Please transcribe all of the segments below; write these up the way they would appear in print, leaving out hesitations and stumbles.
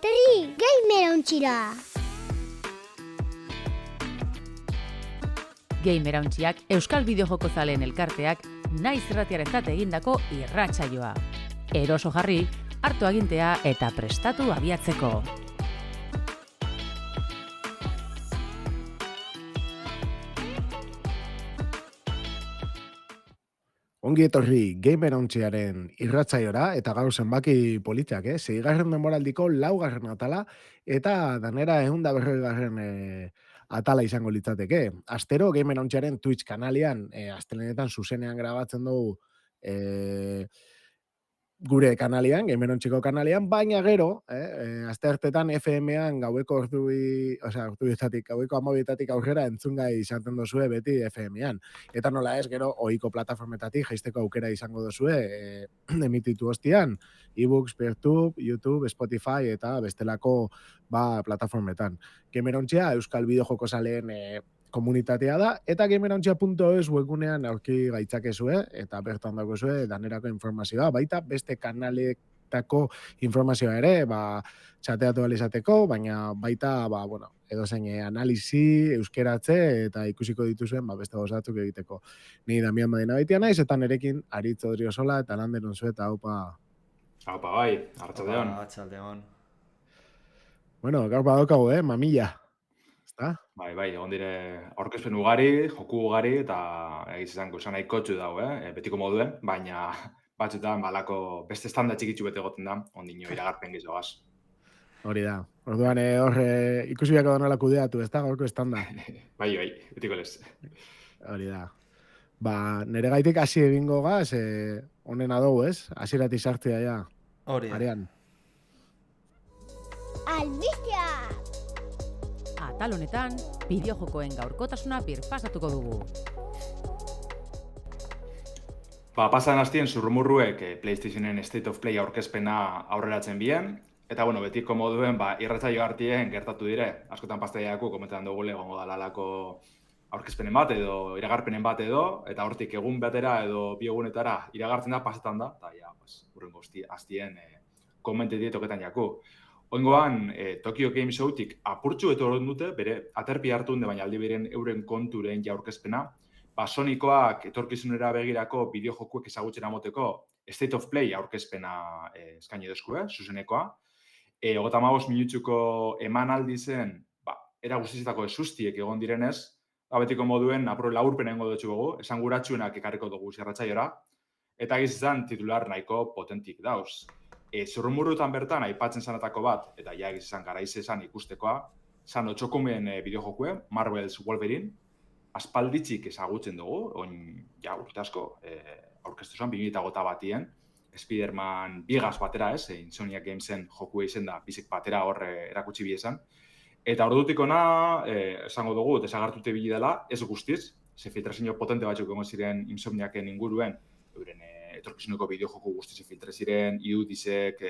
etorri gamer ontsira. Gamerauntziak Euskal Bideojoko zaleen elkarteak naiz irratiarentzat egindako irratsaioa. Eroso jarri, hartu agintea eta prestatu abiatzeko. Ongi etorri Gamerauntziaren irratsaiora eta gaur zenbaki politak, 6. denboraldiko 4. atala eta danera 140. Atala izango litzateke. Astero Gamerauntziaren Twitch kanalian, astelenetan zuzenean grabatzen dugu gure kanalian, Gamerontziko kanalian, baina gero, asteartetan FM-an gaueko orduetatik, gaueko 12:00 aurrera entzungai izaten dozue beti FM-an. Eta nola ez, gero, ohiko plataformetatik jaisteko aukera izango dozue emititu ostian, ebooks, Peertube, YouTube, Spotify eta bestelako plataformetan. Gamerontzia Euskal Bideojoko zaleen komunitatea da, eta gamerontzia.es webgunean aurki gaitzakezue, eta bertan dagoezue danerako informazioa, baita beste kanaletako informazioa ere, txateatu alizateko, baina baita, edozein analisi, euskeratze, eta ikusiko dituzuen, beste gozatzuk egiteko. Ni Damian Badina baitia naiz, eta nerekin Aritz Odriozola, eta lan denunzu, eta haupa. Haupa, bai, arratsaldeon. Arratsaldeon. Bueno, gaur badaukagu, mamilla. Ezta? Bai, egon dire aurkezpen ugari, joku ugari, eta egizango esan nahi kotxu dago, betiko moduen, baina batzutan balako beste estanda txikitzu bete egoten da, ondino iragarpen gizogaz. Hori da. Orduan, ikusi biako nola kudeatu, ez da, gaurko estanda. Bai, betiko lez. Hori da. Nere gaitik hasi egingo gaz, honena dugu, ez? Hasieratik sartzea ja. Hori da. Arean. Albistea! Atal honetan, bideojokoen gaurkotasuna birpasatuko dugu. Pasan hastien zurrumurruek PlayStationen State of Play aurkezpena aurreratzen bien, eta betiko moduen irratsaio hartien gertatu dire, askotan pastaiako komentan dugu egongo dalalako aurkezpenen bat edo iragarpenen bat edo, eta hortik egun batera edo bi egunetara iragartzen da, pasetan da, eta urrengo hastien komentetik toketan jaku. Oingoan, Tokyo Game Showtik apurtxu etorren dute, bere aterpi hartu hunde, baina aldi beren euren konturen aurkezpena. Sonikoak etorkizunera begirako bideojokuek ezagutzen amoteko State of Play aurkezpena eskaini dezkue, zuzenekoa. 35 minutzuko emanaldi zen, era guztizetako esustiek egon direnez, betiko moduen laurpen egingo dutxugu, esan guratxuenak ekarriko dugu zerratzaiora, eta egizizan titular nahiko potentik dauz. Zurrumurrutan bertan aipatzen zanatako bat, eta egizizan garaiz esan ikustekoa, zan otxokumen bideojokue, Marvel's Wolverine, aspalditzik ezagutzen dugu, urte asko, aurkeztu zen, 2021-ien, Spider-Man bigaz batera Insomniac Gamesen jokue izen da, bizik batera hor erakutsi biezan. Eta ordutik ona, esango dugu, desagartute bili dela, ez guztiz, ze filtrazio potente batzuk egon ziren Insomniacen inguruen, euren etorkizuneko bideojoku guztiz filtre ziren, iudizek,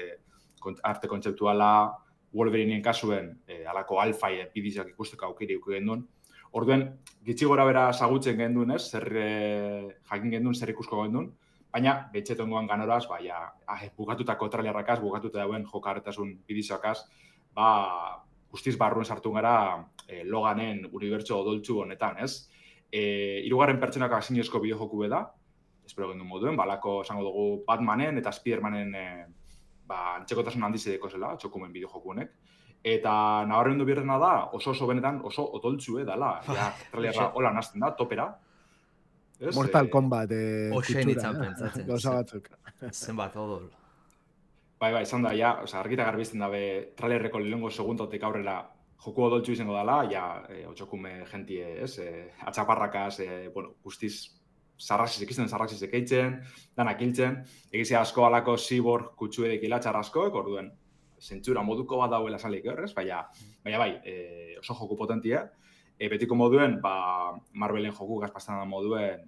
arte kontzeptuala, Wolverineen kasuen, alako alfai bidizak ikusteko aukeri genduen. Orduen, gitxi gora bera zagutzen genduen, zer jakin genduen, zer ikusko genduen, baina betxetongoan ganoraz, bukatutako trailerrakaz, bukatuta dauen jokarretasun bidizakaz, guztiz barruen sartu gara Loganen unibertso odoltzu honetan, ez? Hirugarren pertsonako asinezko bideojoku da, espero genduen moduen, balako esango dugu Batmanen eta Spidermanen antzekotasun handiz edeko zela, txokumen bideojoku honek. Eta nabarmendu birrena da, oso benetan, oso odoltzu dala. Trailerra hola nazten da, topera. Mortal Kombat Oxen itzan pentsatzen. Gauza batzuk. Zenbat odol. Bai, izan da, argita garbizten dabe trailerreko lehenengo segundotik aurrera joku odoltzu izango dala, otxokume jentie, atxaparrakaz, guztiz sarraxizek eitzen, danak hiltzen, egizia asko alako cyborg kutsuedek hilatxar askoek, orduen, zentzura moduko bat dauela salik horrez, baina oso joku potentia. Betiko moduen, Marvelen joku gazpastan da moduen,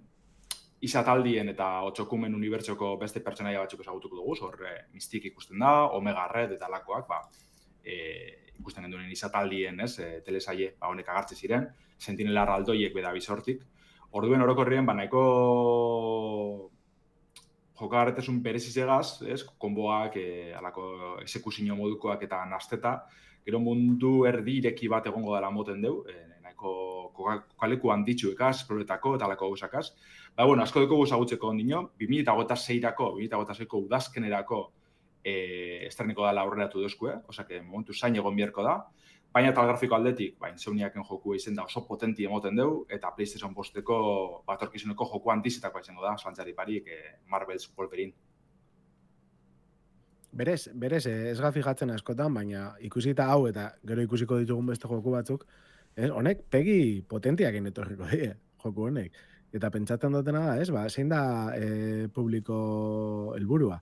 izataldien eta otxokumen unibertsoko beste pertsonaia batzuk ezagutuko dugu, Mystik ikusten da, Omega Red eta alakoak, ikusten genduen izataldien, telesaie, honek agartze ziren, Sentinela aldoiek beda bizortik. Orduen orokorrien, nahiko jokagarretasun berezizegaz, ez, konboak, alako exekuzio modukoak eta nasteta, gero mundu erdi ireki bat egongo dela moten deu, nahiko kokaleku handitxuekaz, proletako eta alako gauzakaz. Bueno, asko dugu guzagutzeko ondino, 2026ko udazkenerako estreniko dela aurreratu duzku, osake momentu zain egon bierko da, baina tal grafiko aldetik, Insomniaken joku izen da oso potenti emoten deu, eta PlayStation 5-eko batorkizuneko joku handizetakoa izango da, zantzari parik, Marvel's Wolverine. Berez, ez ga fijatzen askotan, baina ikusita hau eta gero ikusiko ditugun beste joku batzuk, honek pegi potentiak etorriko die, joku honek. Eta pentsatzen dutena da, zein da publiko helburua.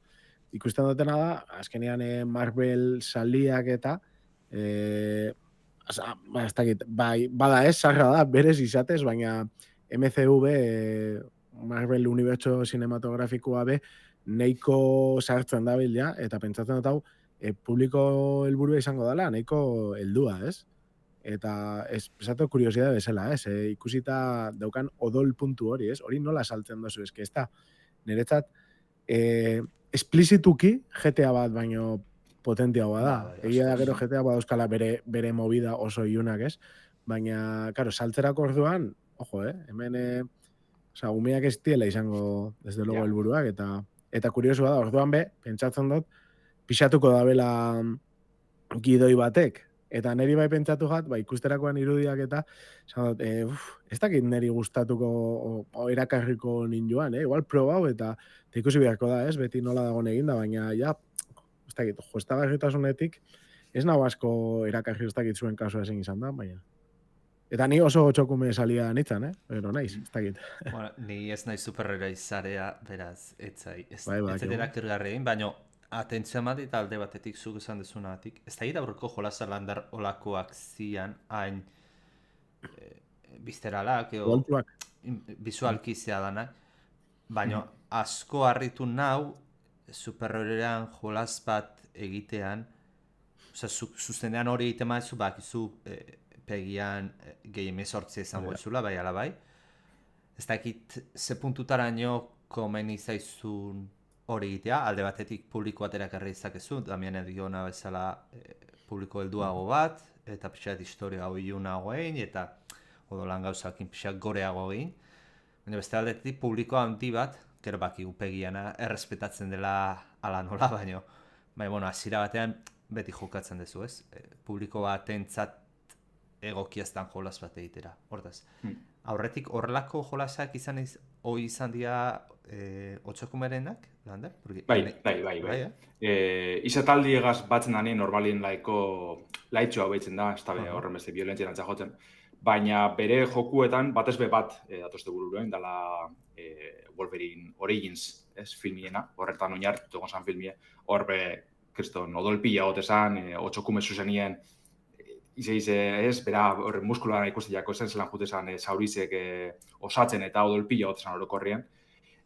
Ikusten dutena da, azkenean Marvel saliak eta ez dakit, bada sarra da, berez izatez, baina MCU Marvel Unibertso Cinematografikoa nahiko sartzen da ja, eta pentsatzen dut hau, publiko helburua izango dela, nahiko heldua, ez? Eta esatu kuriosidade bezala, ez? Ikusita daukan odol puntu hori, ez? Hori nola saltzen dozu, ez? Ez da, niretzat, esplizituki GTA bat baino potentiagoa da. Egia da gero GTA bat euskala bere movida oso iunak, ez? Baina, karo, saltzerako orduan, ojo, hemen, umeak ez diela izango, desde logo helburuak, eta kuriosua da, orduan pentsatzen dut, pixatuko dabela gidoi batek, eta neri bai pentsatu jat, ikusterakoan irudiak eta, ez dakit neri gustatuko o erakarriko ninduan, igual probau eta ikusi beharko da, ez, beti nola dagoen eginda, baina ja, ez dakit, joestagarritasunetik, ez nago asko erakarri ez dakit zuen kasua ezin izan da, baina. Eta ni oso txokume salia nitzan, pero naiz, ez dakit. Bueno, ni ez nahi superheroi zarea, beraz, etzai, ez erakargarri egin, baina atentzioa emat eta alde batetik zuk esan dezunatik, ez da aurreko jolasa landar olakoak zian, hain bizteralak, bizualki zeadanak, baina asko harritu nau superheroian jolas bat egitean, zuzenean hori egiten maizu, bakizu pegian gehi emezortzia izango ezula, bai ala bai. Ez dakit ze puntutaraino komeni zaizun hori egitea, alde batetik publiko bat erakarri izakezu, Damian Ediona bezala publiko helduago bat, eta pixat historia hau iunago egin, eta odolan gauzakin pixat goreago egin. Baina beste aldetik publiko handi bat, gero baki upegiana errespetatzen dela ala nola, baina hasiera batean beti jokatzen dezu, ez? Publiko batentzat egokiaztan jolas bat egitera, hortaz. Aurretik horrelako jolasak izan dira otxokumerenak, Lander? Bai. Izataldi egaz batzen dani normalien laitxo hau behitzen da, ez da horren beste violentzien antzajotzen. Baina bere jokuetan batez bat datozte bururuen, dela Wolverine Origins, ez, filmiena, horretan oinartu egon zan filmie, hor kriston odolpila gotezan, otxokume zuzenien, ez, bera muskulara ikustiako zen zelan jutezan saurizek osatzen eta odolpila gotezan orokorrien.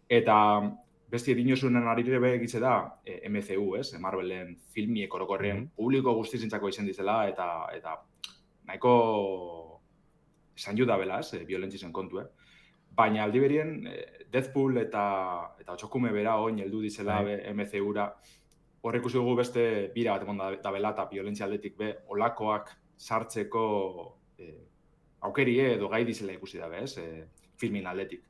Eta besti dinosunen arire egitze da MCU, ez, Marvelen filmiek orokorrien publiko guztizintzako izen dizela eta nahiko esan juda bela, ez, violentzisen kontu, Baina aldi berien Deadpool eta otxokume bera oin heldu dizela MCU-ra, horrek uste dugu beste bira bat emon da bela eta violentzia aldetik olakoak sartzeko aukerie edo gai dizela ikusi dabe, ez, filmin aldetik.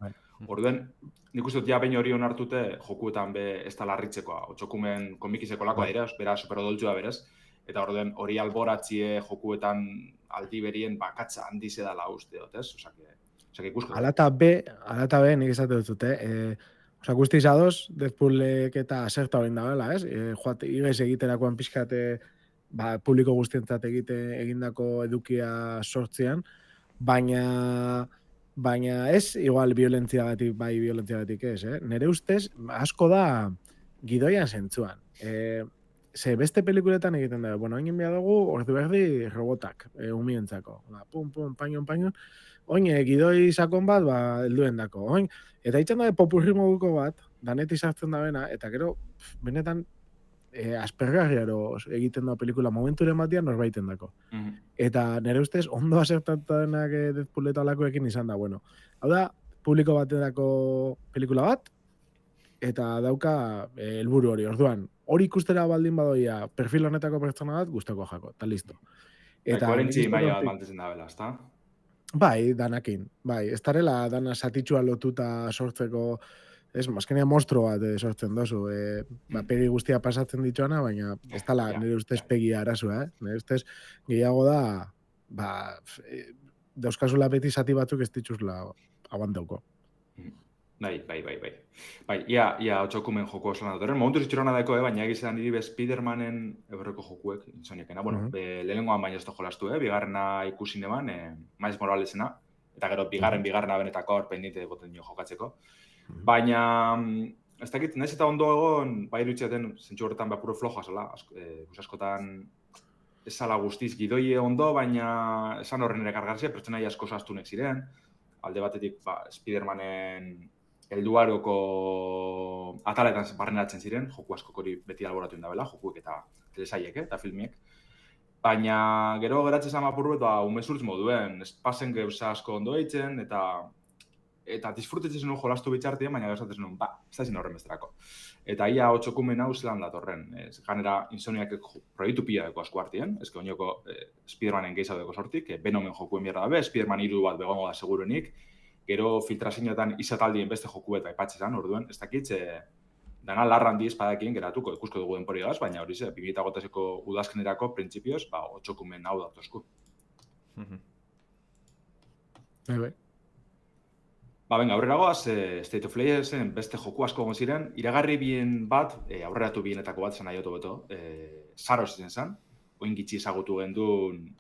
Orduen, nik uste dut ja behin hori onartute jokuetan ez da larritzekoa, otxokumen komikizeko lakoa dira, bera superodoltzua berez, eta orduen hori alboratzie jokuetan aldi berien bakatza handize dela uste dut, ez? Osake ikusko. Alata be, nik izate dut, guztiz ados, Deadpoolek eta aserta horien da bela, ez? Igez egiterakoan pixkate publiko guztientzat egindako edukia sortzean, baina ez, igual violentziagatik, violentziagatik ez, Nere ustez, asko da gidoian zentzuan. Ze beste pelikuletan egiten da, hain enbia dugu, ordu berdi robotak, umientzako. Pum, pañon, oin, gidoi sakon bat, helduen dako. Eta itxan da, popurri moduko bat, danet izartzen da bena, eta gero, benetan, aspergarriaro egiten da pelikula momenturen batian norbaiten dako. Eta nire ustez, ondo asertatanak Deadpool eta alakoekin izan da, Hau da, publiko baterako pelikula bat, eta dauka helburu hori. Orduan, hori ikustera baldin badoia perfil honetako pertsona bat gustoko jako, eta listo. Eta nik koherentzi uste maila dut bat hortik- mantezen da bela, ezta? Bai, danakin. Bai, ez darela dana satitxua lotuta sortzeko, ez, azkenean monstro bat sortzen dozu. Pegi guztia pasatzen dituana, baina ez dala Ja, nire ustez ja. pegi arazoa, Nire ustez gehiago da, dauzkazula beti zati batzuk ez dituzla aguantauko. Bai. Bai, ia otxokumen joko oso lan dut. Momentu zitxurona daiko, baina egizan diri Spidermanen eberreko jokuek, intzoniekena. Bueno, lehenengoan baina ez da jolastu, bigarrena ikusi neban, Miles Moralesena, eta gero bigarrena benetako hor pendiente boten jo jokatzeko. Baina, ez dakit, nahiz eta ondo egon, bai irutxeaten zentsu horretan puro flojoa zela, askotan ez zala guztiz gidoi ondo, baina esan horren ere kargarzia, pertsonai asko zaztunek ziren, alde batetik Spidermanen helduaroko ataletan barneratzen ziren, joku askok hori beti alboratu indabela, jokuek eta telesaiek eta filmiek. Baina gero geratzen zan apur bet, umezurtz moduen, ez pasen gauza asko ondo eitzen, eta disfrutetzen zenun jolastu bitxartien, baina gauzatzen zenun, ez da zin horren besterako. Eta ia otxokumen hau zelan datorren. Ganera, Insomniak proiektu pila deko asko hartien, ezke oinoko Spidermanen gehiago deko sortik, Venomen jokuen bierda dabe, Spiderman 3 bat begongo da seguruenik, gero filtrazioetan izataldien beste joku eta aipatzezan, orduen, ez dakitz, dana larran diez padakien geratuko, ikusko dugu denporiagaz, baina hori 2008ko udazkenerako printzipioz, otxokumen hau datozku. Bai. Venga, aurrera goaz, State of Play zen beste joku asko egon ziren, iragarri bien bat, aurreratu bienetako bat zen aioto beto, Saros zen zen, oin gitxi ezagutu gendun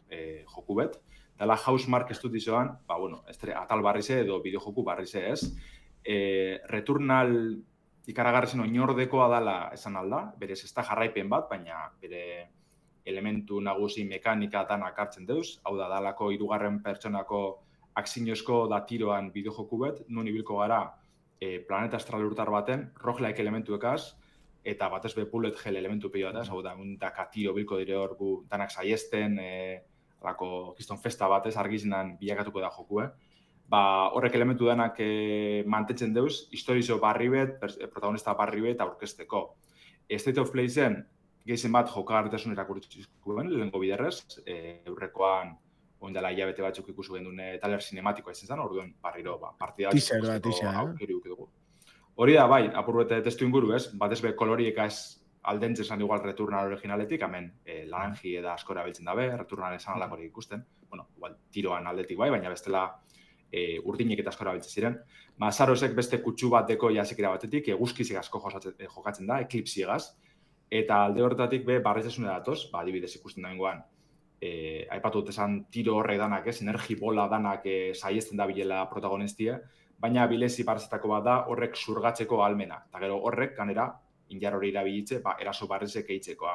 joku bet, dela Housemarque Studioan, atal barrize edo bideojoku barrize ez, Returnal ikaragarri zen oinordekoa dela esan alda, berez ez da jarraipen bat, baina bere elementu nagusi mekanika danak hartzen deuz, hau da dalako hirugarren pertsonako akzinozko da tiroan bideojoku bet, nun ibilko gara planeta astralurtar baten, roguelike elementuekaz, eta batez be bullet hell elementu pilo bat, hau da, daka tiro bilko dire hor gu danak saiesten, alako kiston festa batez argizinan bilakatuko da joku, horrek elementu danak mantetzen deuz, historizo barri bet, protagonista barri bet aurkezteko. State of Play zen, gehizen bat jokagarritasun erakurtzizkuen, lehenko biderrez, eurrekoan oindala hilabete batzuk ikusu gendun taler sinematikoa izan zen, orduen barriro partida Teaser bat izan, aukeri dugu. Hori da, bai, apur bete testu inguru, ez? Batez be kolorieka ez aldentzen zan igual Returnal originaletik, hemen laranji eda askora biltzen dabe, Returnal esan alakorik ikusten, igual tiroan aldetik bai, baina bestela urdinek eta askora biltzen ziren. Sarosek beste kutsu bat deko jazikera batetik, eguzkizik asko jokatzen da, eklipsiegaz, eta alde horretatik barrizasune datoz, adibidez ikusten dagoen aipatu dut esan tiro horre danak, energi bola danak saiesten da bilela protagonistia, baina bilezi barretako bat da horrek zurgatzeko almena. Eta gero horrek, ganera, indar hori irabilitze, eraso barrizek eitzekoa.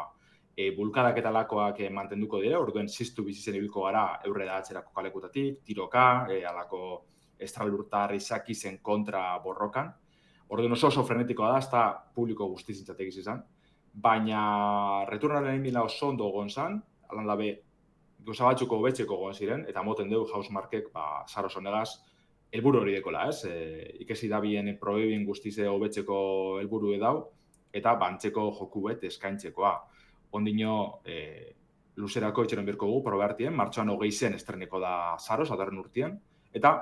Bulkadak eta lakoak mantenduko dira, orduen ziztu bizitzen ibilko gara eurre da atzerako kalekutatik, tiroka, alako estralurtar izaki zen kontra borrokan. Orduen oso frenetikoa da, ez da publiko guztizintzatek izan. Baina Returnalen bila oso ondo egon zan, alan dabe, gauza batzuko hobetzeko egon ziren, eta moten dugu Housemarquek, Saros honegaz, helburu hori dekola, ez? Ikesi da bien proebin guztize hobetzeko helburu edau, eta bantzeko joku bet eskaintzekoa. Ondino, luzerako itxeron birko gu, probeartien, martxoan 20 zen estreneko da Saros, adarren urtien, eta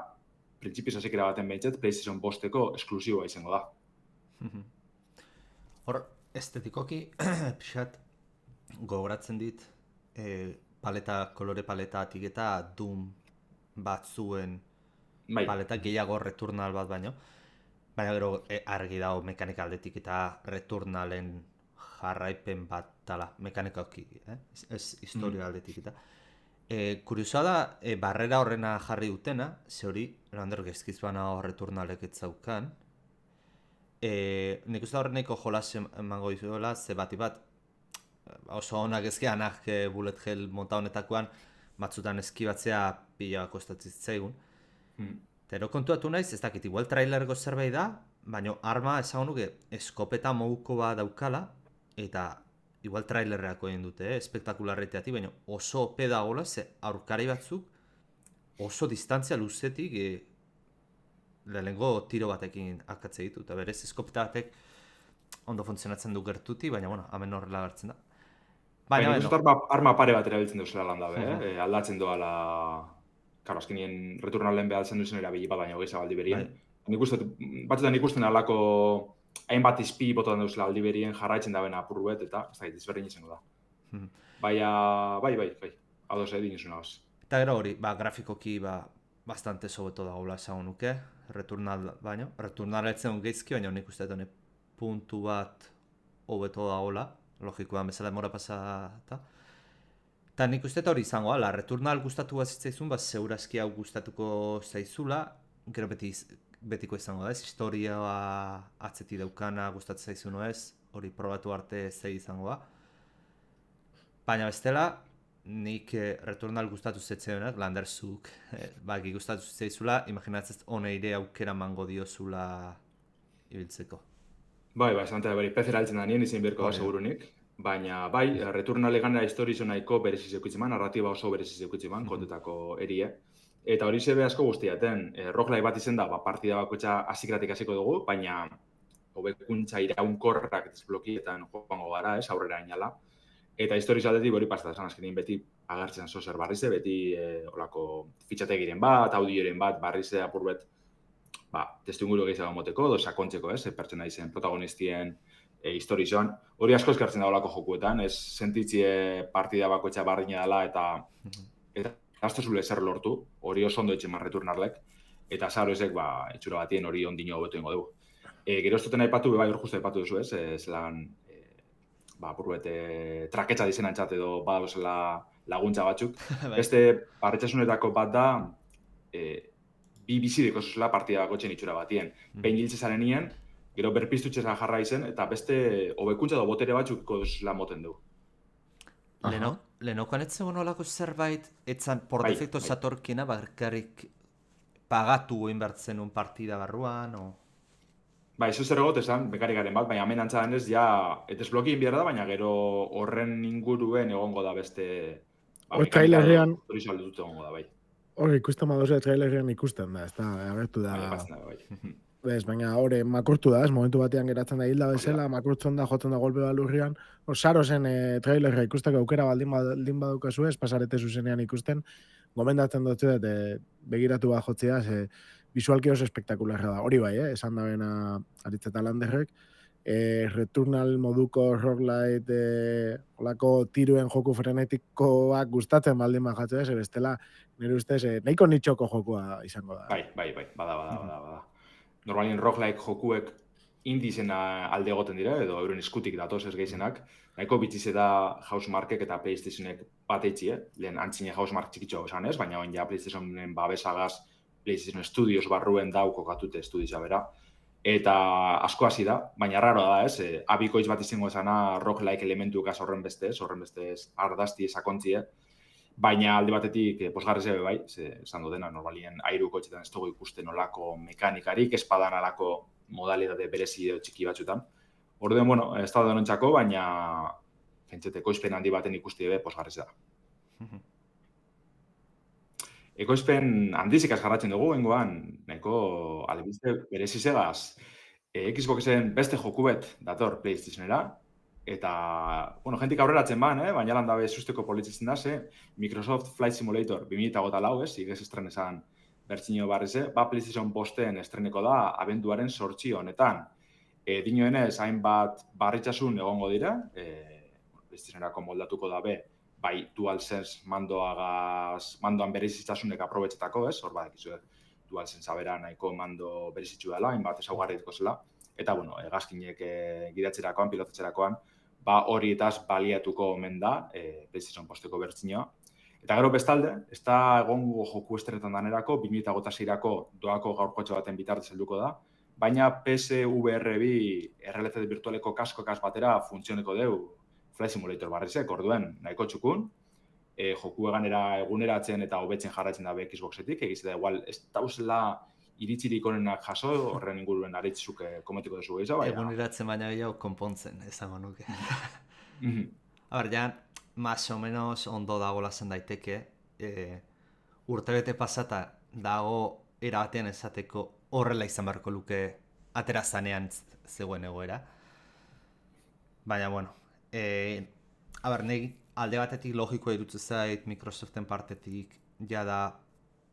printzipioz hasikera baten behintzet, PlayStation 5-eko esklusiboa izango da. Hor, estetikoki, pixat, gogoratzen dit, kolore paletatik eta Doom batzuen paleta gehiago Returnal bat baino. Baina gero argi dago mekanika aldetik eta Returnalen jarraipen bat dala mekanikoki, ez historia aldetik eta. Kuriosoa da, barrera horrena jarri dutena, ze hori, Lander gezkiz bana Returnalek ez zaukan. Nik uste horreneko jolas emango dizuela, ze bati bat, oso onak ezkeanak bullet hell monta honetakoan batzutan eskibatzea pila kostatzen zaigun. Eta kontuatu naiz, ez dakit, igual trailergo zerbait da, baina arma esan nuke eskopeta moduko bat daukala, eta igual trailerreako egin dute, espektakularreteatik, baina oso ope dagoela, ze aurkari batzuk oso distantzia luzetik lehenengo tiro batekin akatze ditu, eta berez eskopeta batek ondo funtzionatzen du gertuti, baina, bueno, hemen horrela gertzen da. Baina, arma pare bat erabiltzen duzela lan dabe, aldatzen doala, karo, azkenien returnalen behaltzen duzen erabili bat, baina hogei zabaldi berien. Batzutan ikusten alako hainbat izpi botan duzela aldi berien jarraitzen dabena apurruet, eta ez da, izberdin izango da. Baina, bai, hau doz edin izun agaz. Eta gero hori, grafikoki, bastante sobeto dagoela esango nuke, returnal etzen geizki, baina nik uste dut puntu bat hobeto dagoela, logikoan bezala demora pasata. Eta nik uste hori izango, returnal gustatu bat zitzaizun, segurazki hau gustatuko zaizula, gero betiko izango da, historia atzeti daukana gustatzen zaizun ez, hori probatu arte zei izango da. Baina bestela, nik returnal gustatu zitzaionak, Landersuk gustatu zitzaizula, imaginatzen honeire aukera mango diozula ibiltzeko. Bai, zantea beri, pezera altzen da nien izin berko da segurunik. Baina, bai, returnale ganera historizo nahiko bereziz eukitzeman, narratiba oso bereziz eukitzeman, kontetako erie. Eta hori zebe asko guztiaten, roguelike bat izen da, partida bakoitza hasikratik hasiko dugu, baina hobekuntza iraunkorrak desblokietan joango gara, aurrera inala. Eta historizo aldetik hori pasta esan azkenin beti agertzen zozer barrize, beti olako fitxategiren bat, audioren bat, barrize apurbet, testu inguru gehiago moteko, sakontzeko, pertsona izen protagonistien historizoan. Hori asko eskartzen da olako jokuetan, ez sentitzie partida bakoitza barrina dela eta azte zule zer lortu, hori oso ondo etxeman returnarlek, eta zaro ezek itxura batien hori ondino hobetu ingo dugu. Gero ez duten aipatu, hor justu aipatu duzu ez, zelan traketza dizen antzat edo badozela laguntza batzuk. Beste parretxasunetako bat da, bi bizideko zuzela partida bakoitzen itxura batien. Behin giltze zarenien, gero berpiztutxezan jarra izen, eta beste hobekuntza edo botere batzuk zela moten du. Lehenokoan ez zegoen olako zerbait, etzan por defecto zatorkina, bakarrik pagatu goin bertzen un partida barruan, o... Eso zer egot esan, bekari garen bat, baina hemen antzadan ez, desblokien behar da, baina gero horren inguruen egongo da beste... Hor trailerrean... Hor ikusten badoze trailerrean ikusten da, ez da, agertu da... Ez, baina hori makurtu da, ez, momentu batean geratzen da hilda bezala, makurtzen da, jotzen da golpe balurrian. Saro zen trailerra ikusteko aukera baldin badukazu ez, pasarete zuzenean ikusten, gomendatzen dut begiratu bat jotzea, visualki oso espektakularra da. Hori bai, esan da bena Aritzeta Landerrek, returnal moduko roguelite, olako tiruen joku frenetikoak gustatzen baldin bajatzea, ez, bestela, nire ustez, nahiko nitxoko jokua izango da. Bai, bada. Normalien roguelike jokuek indizena alde egoten dira, edo euren iskutik datoz ez gehizenak. Nahiko bitzize da Housemarkek eta PlayStationek bat eitzi, lehen antzine Housemark txikitxo esan ez, baina oin ja PlayStationen babesagaz PlayStation Studios barruen dau kokatute estudioa bera. Eta asko hasi da, baina raro da ez, abikoitz bat izango esana roguelike elementuak horren bestez ardazti sakontzie. Baina alde batetik posgarrez ebe bai, esan dena, normalien airukoetxetan ez dugu ikusten olako mekanikarik, espadan alako modalitate berezi edo txiki batzutan. Orduen, bueno, ez da denontzako, baina pentseteko ekoizpen handi baten ikusti ebe posgarrez da. Ekoizpen handizik jarratzen dugu, hengoan, nahiko albizte berezi zegaz. Xboxen beste jokubet dator PlayStationera, eta, bueno, jentik aurreratzen baina lan dabe susteko politzitzen da, Microsoft Flight Simulator 2004 igez estrenesan bertzinio barrize, PlayStation posten estreneko da abenduaren 8 honetan. Dinoenez, hainbat barritxasun egongo dira, PlayStationerako moldatuko dabe, bai DualSense mandoan berezitzasunek aprobetxetako, hor badakizu, DualSense abera nahiko mando berezitzu dela, hainbat ezaugarri zela. Eta, bueno, hegazkinek gidatzerakoan, pilotatzerakoan, horietaz baliatuko omen da, PlayStation posteko bertzinoa. Eta gero bestalde, ez da egongo joku estrenetan danerako, 2026-ako doako gaurkotxo baten bitartez helduko da, baina PSVR2 errealitate virtualeko kaskokaz batera funtzioneko deu Flight Simulator barrizek, orduen nahiko txukun, joku eguneratzen eta hobetzen jarraitzen da Xboxetik, egiz da igual ez dauzela iritzirik onenak jaso, horren inguruen aritzuk komentiko duzu gehiago. Eguneratzen baina gehiago konpontzen, esango nuke. Ja, más o menos ondo dago lazen daiteke. Urtebete pasata dago erabatean esateko horrela izan beharko luke atera zanean zegoen egoera. Baina, bueno, alde batetik logikoa irutzen zait Microsoften partetik jada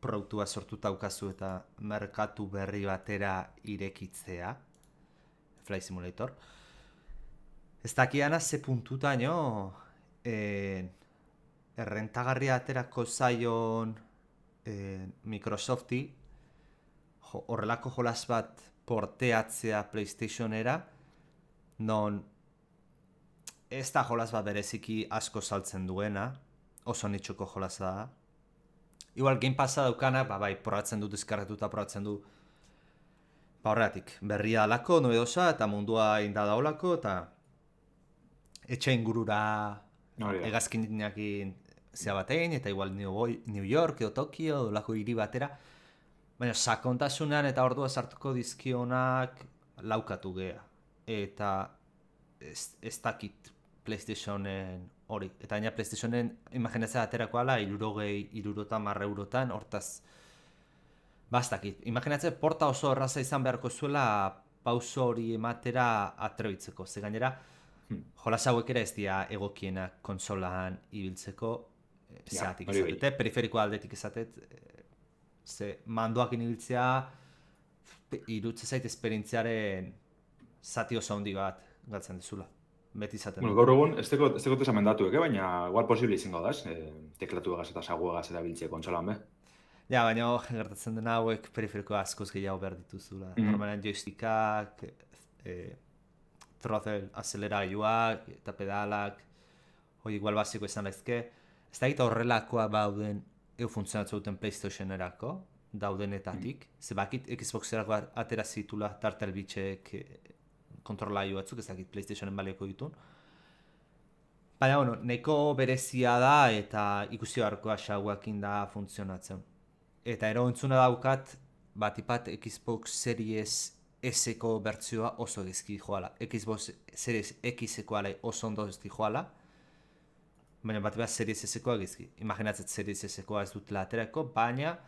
produktua sortuta daukazu eta merkatu berri batera irekitzea, Flight Simulator. Ez dakiana ze puntutaino errentagarria aterako zaion Microsofti horrelako jolas bat porteatzea PlayStationera, non ez da jolas bat bereziki asko saltzen duena, oso nitxuko jolasa da. Igual Game Passa daukana, bai, probatzen du, deskarretuta probatzen du, horregatik, berria alako, noedosa, eta mundua inda daulako, eta etxe ingurura hegazkinakin zea batein, eta igual New York edo Tokio, dolako hiri batera, baina sakontasunean eta ordua sartuko dizkionak laukatu gea. Eta ez dakit PlayStationen hori. Eta baina PlayStationen imaginatzea aterako ala, 60 eurotan, hortaz, bastakit. Imaginatzea porta oso erraza izan beharko zuela pauso hori ematera atrebitzeko. Ze gainera, jolas hauek ere ez dira egokienak konsolan ibiltzeko, zeatik izatete, periferiko aldetik izatet, ze mandoakin ibiltzea, irutze zait esperientziaren zati oso handi bat galtzen dizula. Beti izaten. Bueno, gaur egun, ez tekote zamendatuek, baina igual posible izango da, teklatu egaz eta sagu egaz erabiltzea kontsolan, be? Ja, baina gertatzen dena hauek periferiko askoz gehiago behar dituzula. Normalen joystickak, throttle azeleragailuak eta pedalak, hori igual basiko izan daizke. Ez da egita horrelakoa bauden funtzionatzen duten PlayStationerako, daudenetatik. Ze bakit Xboxerako atera zitula tartelbitxek kontrolailu batzuk, ez dakit PlayStationen balioko ditun. Baina, bueno, neko berezia da eta ikusi beharko asauakin da funtzionatzen. Eta ero entzuna daukat, batipat Xbox Series S-eko bertzioa oso gezki joala. Xbox Series X-eko alai oso ondo gezki joala. Baina batipat Series S-ekoa gezki. Imaginatzet Series S-ekoa ez dutela aterako, baina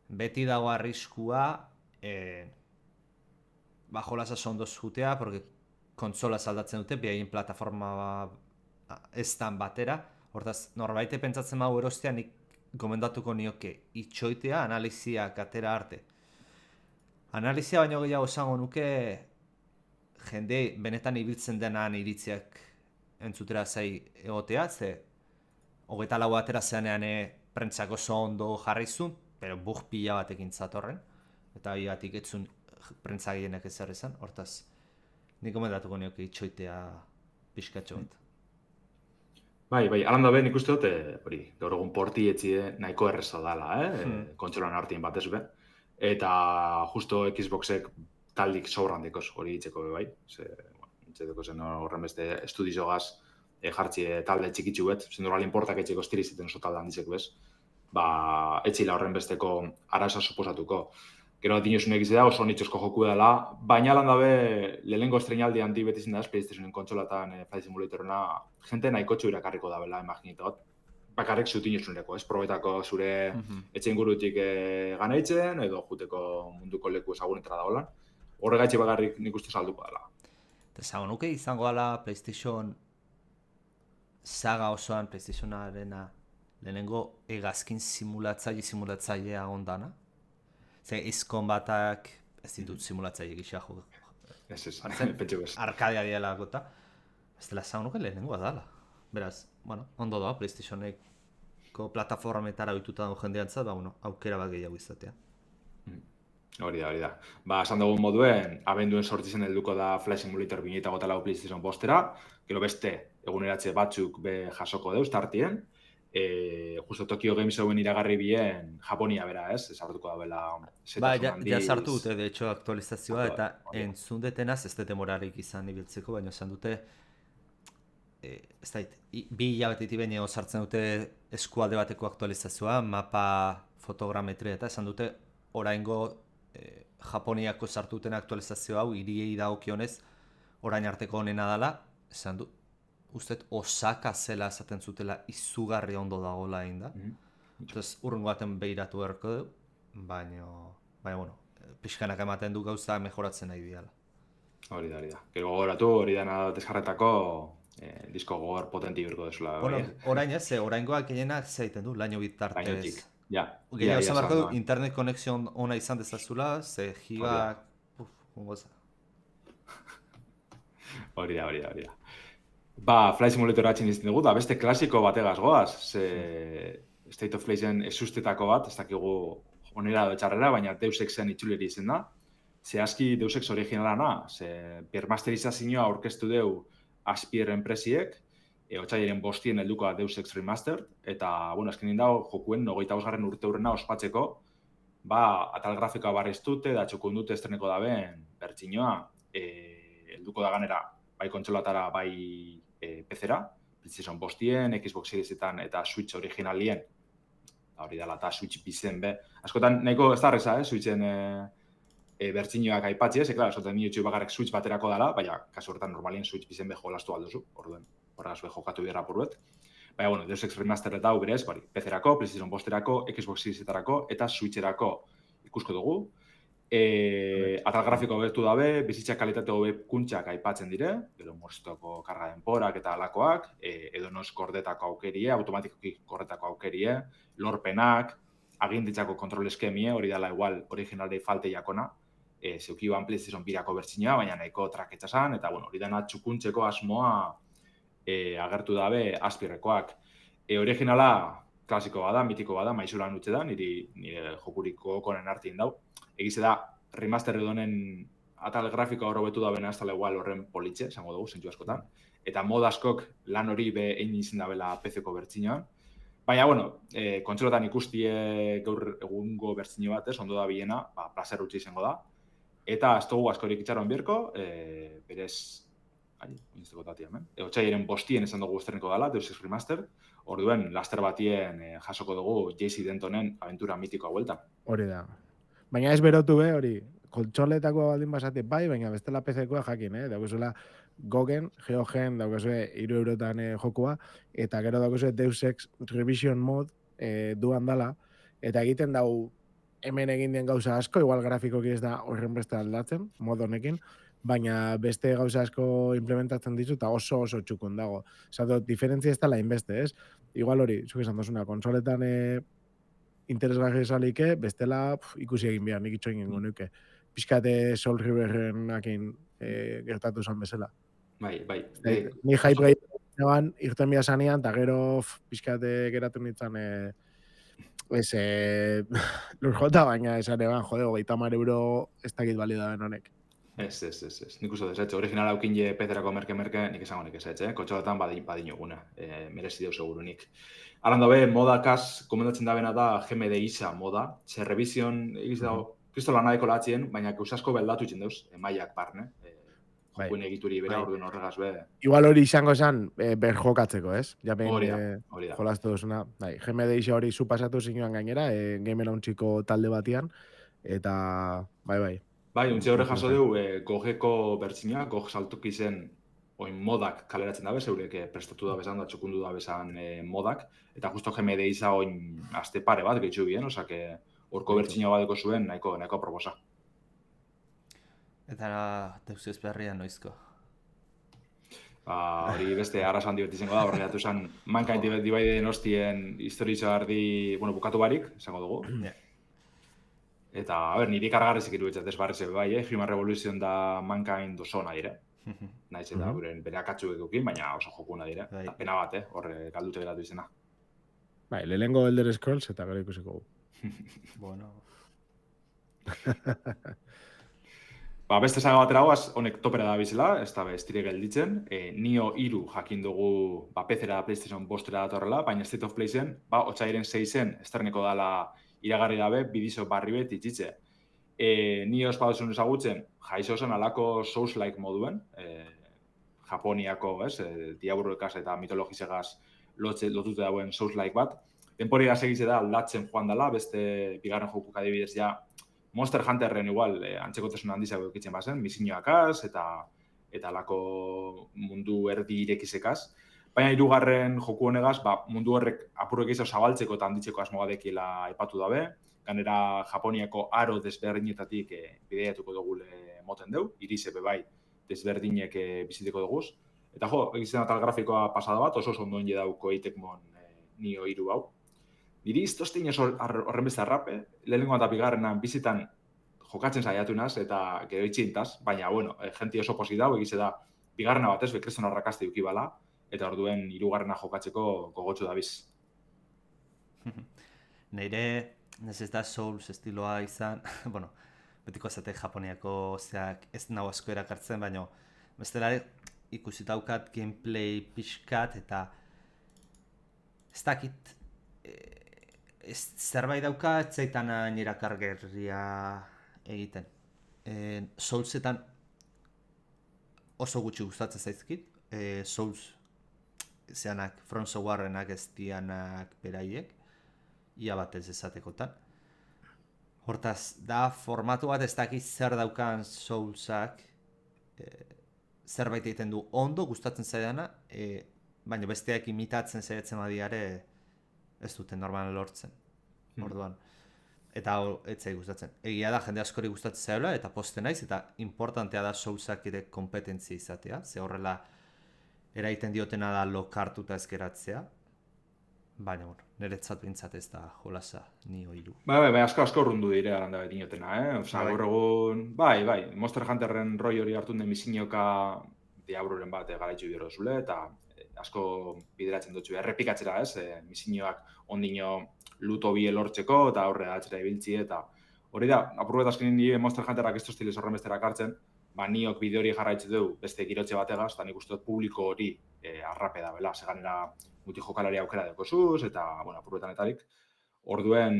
beti dago arriskua jolasa ondo zutea, porque kontsola aldatzen dute, bihaien plataforma estan batera. Hortaz, norbaite pentsatzen mahu erostea, nik gomendatuko nioke itxoitea analiziak atera arte. Analizia baino gehiago esango nuke jende benetan ibiltzen denan iritziak entzutera zai egotea, ze 24 atera zeanean prentsak oso ondo jarrizun, pero bug pila batekin zatorren, eta hiatik etzun prentsa gehienak ezer izan, hortaz nik gomendatuko nioke itxoitea pixkatxo bat. Bai, alan da ben ikuste dut, hori, gaur egun porti etxide nahiko erreza dala, kontsolan artien batez be. Eta justo Xboxek taldik sobran dekoz hori itzeko bai. Itzeko zen horren beste estudizogaz jartzi talde txikitzu bet, zen doral importak etxeko estirizeten oso talde handizeko bez. Etxila horren besteko araza suposatuko. Gero dinosunek izan da, oso nitxosko joku dela, baina lan dabe lehenengo estrenaldi handi beti izan da, PlayStationen kontsolatan Flight Simulatorena, jente nahiko txu irakarriko dabela, imaginitot. Bakarrik zut inosuneko, ez probetako zure etxe ingurutik ganaitzen, edo juteko munduko leku ezagunetara da holan. Horregaitxe bakarrik nik uste salduko dela. Eta zago nuke izango dela PlayStation saga osoan, PlayStationarena lehenengo hegazkin simulatzailea ondana. Ze izkon batak ez ditut simulatzaile gisa jo. Ez, pentsu bez. Arkadea diela gota. Ez dela zago nuke lehenengoa dala. Beraz, bueno, ondo da, PlayStationeko plataformetara oituta dago jendean zat, aukera bat gehiago izatea. Hori da. Esan dugun moduen, abenduen sortzizen helduko da Flight Simulator 2024 PlayStation postera, gero beste eguneratze batzuk be jasoko deuz tartien. Justo Tokyo Game Showen iragarri bien Japonia bera, ez? Sartuko da bela setasun handiz. Ja sartu dute, de hecho, aktualizazioa, eta entzun detenaz ez dute morarik izan ibiltzeko, baina esan dute ez dait, 2 hilabetetik baino sartzen dute eskualde bateko aktualizazioa, mapa fotogrametria, eta esan dute oraingo Japoniako sartu duten aktualizazio hau hiriei dagokionez orain arteko honena dela, esan du, ustet Osaka zela esaten zutela izugarri ondo dagoela egin da. Entonces, urrengo baten behiratu beharko du, baina, bueno, pixkanak ematen du gauza mejoratzen nahi diala. Hori da. Gero gogoratu, hori dana deskarretako disko gogor potenti birko desula. Bueno, orain ez, oraingoak gehienak zaiten du, laino bitartez. Lainotik. Ja. Gehiago esan barko du, internet konexion ona izan dezazula, ze gigak... Ongoza. Hori da. Ba, Flight Simulator atxin izten dugu, da beste klasiko bategaz goaz. State of Playzen esustetako bat, ez dakigu onera edo txarrera, baina Deus Exen itxuleri izen da. Zehazki Deus Ex originalana, bermasterizazioa aurkeztu deu Aspir enpresiek, otsailaren 5 helduko Deus Ex Remastered, eta, bueno, azkenin dago, jokuen 25. urte hurrena ospatzeko, ba, atal grafikoa barriztute, da txukun dute estreneko daben bertsinoa, helduko da ganera, bai kontsolatara, bai PC-ra, PlayStation 5, Xbox Seriesetan eta Switch originalien, hori dela, eta Switch bizen be. Askotan, nahiko ez da arreza, Switchen bertsinoak aipatzi ez, klaro, esoten YouTube bakarrik Switch baterako dela, baina, kasu horretan normalien Switch bizen be jolastu alduzu, orduen, horregaz be jokatu dira puruet. Baina, bueno, Deus Ex Remastered eta berez, PC-erako, PlayStation 5-erako, Xbox Seriesetarako eta Switch-erako ikusko dugu. Atal grafiko hobetu dabe, bizitza kalitate hobekuntxak aipatzen dire, edo morstoko karga denporak eta alakoak, edo nos gordetako aukerie, automatikoki gordetako aukerie, lorpenak, aginditzako kontrol eskemie, hori dela igual originalei falte jakona, zeukiban PlayStation 2-ako bertsinoa, baina nahiko traketsa zan, eta bueno, hori dena txukuntzeko asmoa agertu dabe Aspirrekoak. Originala klasiko bada, mitiko bada, maisuran utxe da, nire jokuriko konen artin dau. Egize da, remaster edonen atal grafikoa hor hobetu da bena ez tala igual horren politxe, esango dugu, zentzu askotan. Eta mod askok lan hori be egin izan dabela PC-ko bertsinoan. Baina, bueno, kontsolotan ikustie gaur egungo bertsino bat ez, ondo da biena, plazer utzi izango da. Eta ez dugu askorik itxaron birko, berez, inizteko tatia hemen. Otsailaren 5 esan dugu estreneko dela, Deus Ex Remastered. Orduen, laster batien jasoko dugu JC Dentonen aventura mitikoa bueltan. Hori da. Baina ez berotu be, hori, kontsoletako baldin basate bai, baina bestela PC-koa jakin, daukazula Gogen, Geogen, daukazue 3 eurotan jokua, eta gero daukazue Deus Ex Revision Mod duan dala, eta egiten dau hemen egin den gauza asko, igual grafikoki ez da horren beste aldatzen, mod honekin, baina beste gauza asko implementatzen ditu, eta oso txukun dago. Zato, diferentzia ez dela inbeste, ez? Igual hori, zuk esan dozuna, konsoletan interesgarri esalike, bestela ikusi egin behar, nik itxo egin nuke. Pixkate Soul Riverrenakin gertatu zan bezala. Bai. Ni hype gehiagoan irten behar zanean, eta gero pixkate geratu nintzen lurjota, baina esan eban, jode, 30 euro ez dakit balio da ben honek. Ez. Nik uste desetxe, original haukin je PC-erako merke, nik esango nik esetxe, kontxolatan badinoguna, merezi deu segurunik. Alan dabe, modakaz, komendatzen dabena da GMD isa moda, ze revision egiz dago, kristola nahiko latzien, baina kausasko beldatu itzen deuz, maiak barne, jokuen egituri bera orduen horregaz be. Igual hori izango zen berjokatzeko, ez? Hori da. Jolastu duzuna. GMD isa hori zu pasatu zinuan gainera, Game Launchiko talde batian, eta bai. Bai, untxe horre jaso dugu, Gogeko bertsinoa, Gog saltuki zen oin modak kaleratzen dabe, zeurek prestatu da bezan da, txukundu da bezan modak, eta justo GMD isa oin aste pare bat gehitzu bien, osak horko bertsinoa badeko zuen nahiko proposa. Eta Deus Ex berria noizko? Hori beste arrasan dibet izango da, horre datu zen Mankind Divided hostien historizo ardi, bukatu barik, izango dugu. Eta, niri kargarrezik iruditzat ez barrez bai, Human Revolution da Mankind oso nahi dire. Naiz eta bere akatzuek eukin, baina oso jokuna dire. Eta pena bat, horre galdute geratu izena. Bai, lehenengo Elder Scrolls eta gero ikusiko. Bueno. Beste saga batera goaz, honek topera da bizela, ez da estire gelditzen. Nio 3 jakin dugu PC-era PlayStation 5-era datorrela, baina State of Play-zen, otsailaren 6-en esterneko dala iragarri dabe, bidizo barri bet itxitze. Nio espadosun ezagutzen, jaizo zen alako Souls-like moduen, Japoniako, diaburrekaz eta mitologizegaz lotute dauen Souls-like bat. Denpori segize da aldatzen joan dela, beste bigarren jokuk adibidez ja Monster Hunterren igual antzekotasun handizak eukitzen bazen, misioakaz eta alako mundu erdi irekizekaz. Baina hirugarren joku honegaz, mundu horrek apurrek izan zabaltzeko eta handitzeko asmoa dekiela aipatu dabe. ganera Japoniako aro desberdinetatik bideiatuko dugu moten deu, irize bai desberdinek biziteko duguz. Eta egizten atal grafikoa pasada bat, oso ondo dauko eitekmon Nio 3 hau. Niri iztoztein horren beste arrape, lehenengo eta bigarrenan bizitan jokatzen saiatu naz, eta gero itxintaz, baina, bueno, jenti oso posi dau, egize da, bigarrena batez, bekreston arrakazte ukibala, eta orduen hirugarrena jokatzeko gogotsu dabiz. Neire, ez da Souls estiloa izan, bueno, betiko esate Japoniako zeak ez nago asko erakartzen, baina bestelare ikusi daukat gameplay pixkat, eta ez dakit, zerbait dauka ez zaitan erakargerria egiten. Soulsetan oso gutxi gustatzen zaizkit, Souls zeanak, From Softwarenak ez dianak beraiek, ia batez esatekotan. Hortaz, da formatu bat ez dakit zer daukan Soulsak, zerbait egiten du ondo gustatzen zaidana, baina besteak imitatzen zaitzen badiare ez duten normal lortzen. Orduan. Eta ez zai gustatzen. Egia da jende askori gustatzen zaiola eta poste naiz, eta importantea da Soulsak ere kompetentzia izatea, ze horrela eraiten diotena da lokartuta ez geratzea. Baina, bueno, niretzat bintzat ez da jolasa Nio 3. Bai, asko urrundu dire aranda beti inotena, Osa, gaur egun, bai, Monster Hunterren roi hori hartun den misinioka diabruren bat garaitzu bidero zule, eta asko bideratzen dutxu, errepikatzera, misinioak ondino luto bi elortzeko, eta horre atzera ibiltzi, eta hori da, apurbet azkenin nire Monster Hunterrak ez toztilez horren bestera kartzen, Niok bide hori jarraitzen du beste girotxe bategaz, eta nik uste dut publiko hori arrape da, bela, seganera muti jokalari aukera dekosuz, eta, bueno, apurbetanetarik, orduen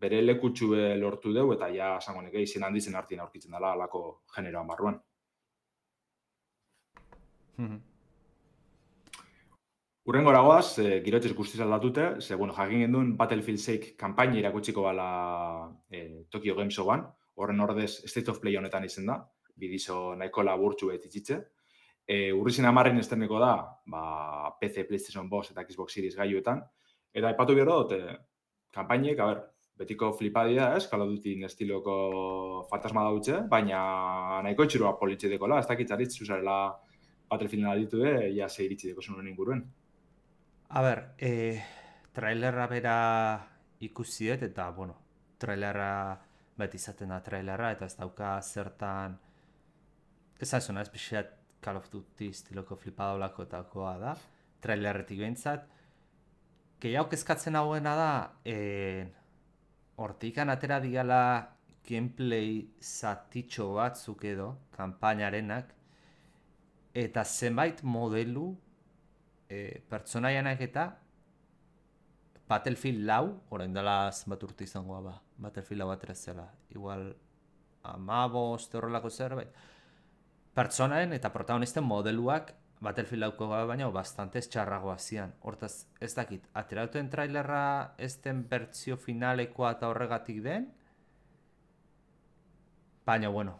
bere lekutxue lortu deu, eta ja, esango neke, izen handitzen hartien aurkitzen dela alako generoan barruan. Urrengo goaz, girotxez guztiz aldatute, ze, bueno, jakin genduen Battlefield 6 kanpaina irakutsiko bala Tokyo Game Showan, horren ordez State of Play honetan izen da, bidizo nahiko laburtxu etitxitze. Urrizin 10 esterneko da, PC, PlayStation 5 eta Xbox Series gaiuetan, eta aipatu behar dut, kanpainek, betiko flipadia, Call of Duty estiloko fantasma dautxe, baina nahiko itxurua politxe dekola, ez dakitzaritz, zuzarela Battlefield aditu ja ze iritsi deko zuen inguruen. Trailerra bera ikusiet, eta, bueno, trailerra beti izaten da trailerra, eta ez dauka zertan, ez pixat Call of Duty estiloko flipadolako etakoa da, trailerretik behintzat. Gehiago kezkatzen hauena da, hortikan atera digala gameplay zatitxo batzuk edo, kanpainarenak, eta zenbait modelu pertsonaianak eta Battlefield 4, orain dela zenbat urte izangoa Battlefield 4 atera zela, igual 15 horrelako zerbait. Pertsonaen eta protagonisten modeluak Battlefield 4 baina bastante txarragoa zian. Hortaz, ez dakit, aterauten trailerra ez den bertzio finalekoa eta horregatik den, baina, bueno,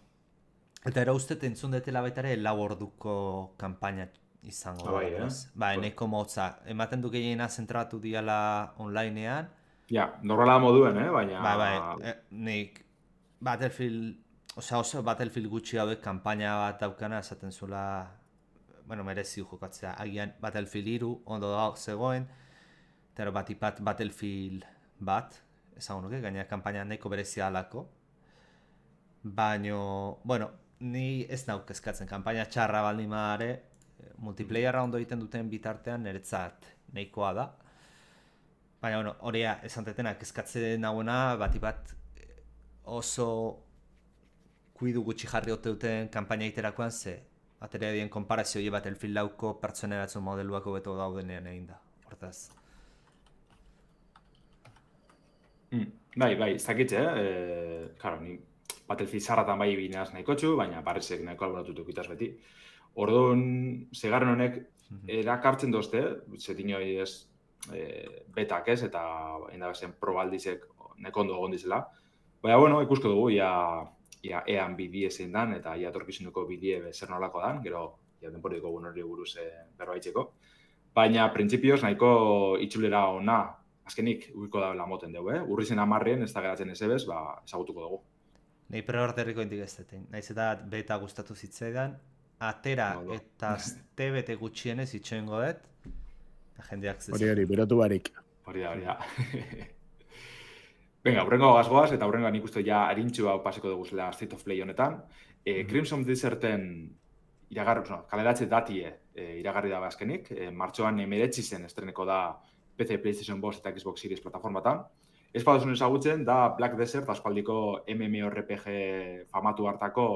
eta era uste entzun detela baita ere 4 orduko kanpaina izango da. Eneko motza, ematen du gehiena zentratu diala onlinean. Ja, norrela moduen, baina... Nik Battlefield, oso Battlefield gutxi hauek kanpaina bat daukana esaten zuela, bueno, merezi jokatzea. Agian Battlefield 3 ondo da zegoen, eta batipat Battlefield bat, esango nuke, gaina kanpaina nahiko berezia alako. Baina, bueno, ni ez nauk eskatzen, kanpaina txarra baldin madare, multiplayerra ondo egiten duten bitartean niretzat nahikoa da. Baina, bueno, horia esantetenak eskatzen nagoena, batipat oso kuidu gutxi jarri ote duten kanpaina egiterakoan, ze atera dien konparazio hori Battlefield 4ko pertsoneratzen modeluako beto daudenean egin da. Hortaz. Bai, ez dakitze, Karo, ni Battlefield zarratan bai binaz nahiko txu, baina barrizek nahiko alboratutuk itaz beti. Orduan, segarren honek erakartzen dozte, zetin hori ez betak ez, eta endabezen probaldizek neko ondo gondizela. Baina, bueno, ikusko dugu, ia ean bidie zein dan, eta ia torkizunuko bidie zer nolako dan, gero denporiko hori buruz berbaitzeko. Baina, printzipioz, nahiko itxulera ona azkenik uiko da moten dugu, Urrizen 10 ez da geratzen ezebez, ezagutuko dugu. Nei pre-orderriko indik ez deten. Naiz eta beta gustatu zitzaidan, atera Ondo. eta astebete gutxienez itxoingo dut, jendeak Hori, berotu barik. Hori da. Venga, hurrengo gazgoaz, eta hurrengo nik uste ja harintxu hau pasiko dugu zela State of Play honetan. Crimson Deserten kaleratze datie iragarri da azkenik. Martxoan 19 zen estreneko da PC, PlayStation 5 eta Xbox Series plataformatan. Ez baduzun ezagutzen, da Black Desert, aspaldiko MMORPG famatu hartako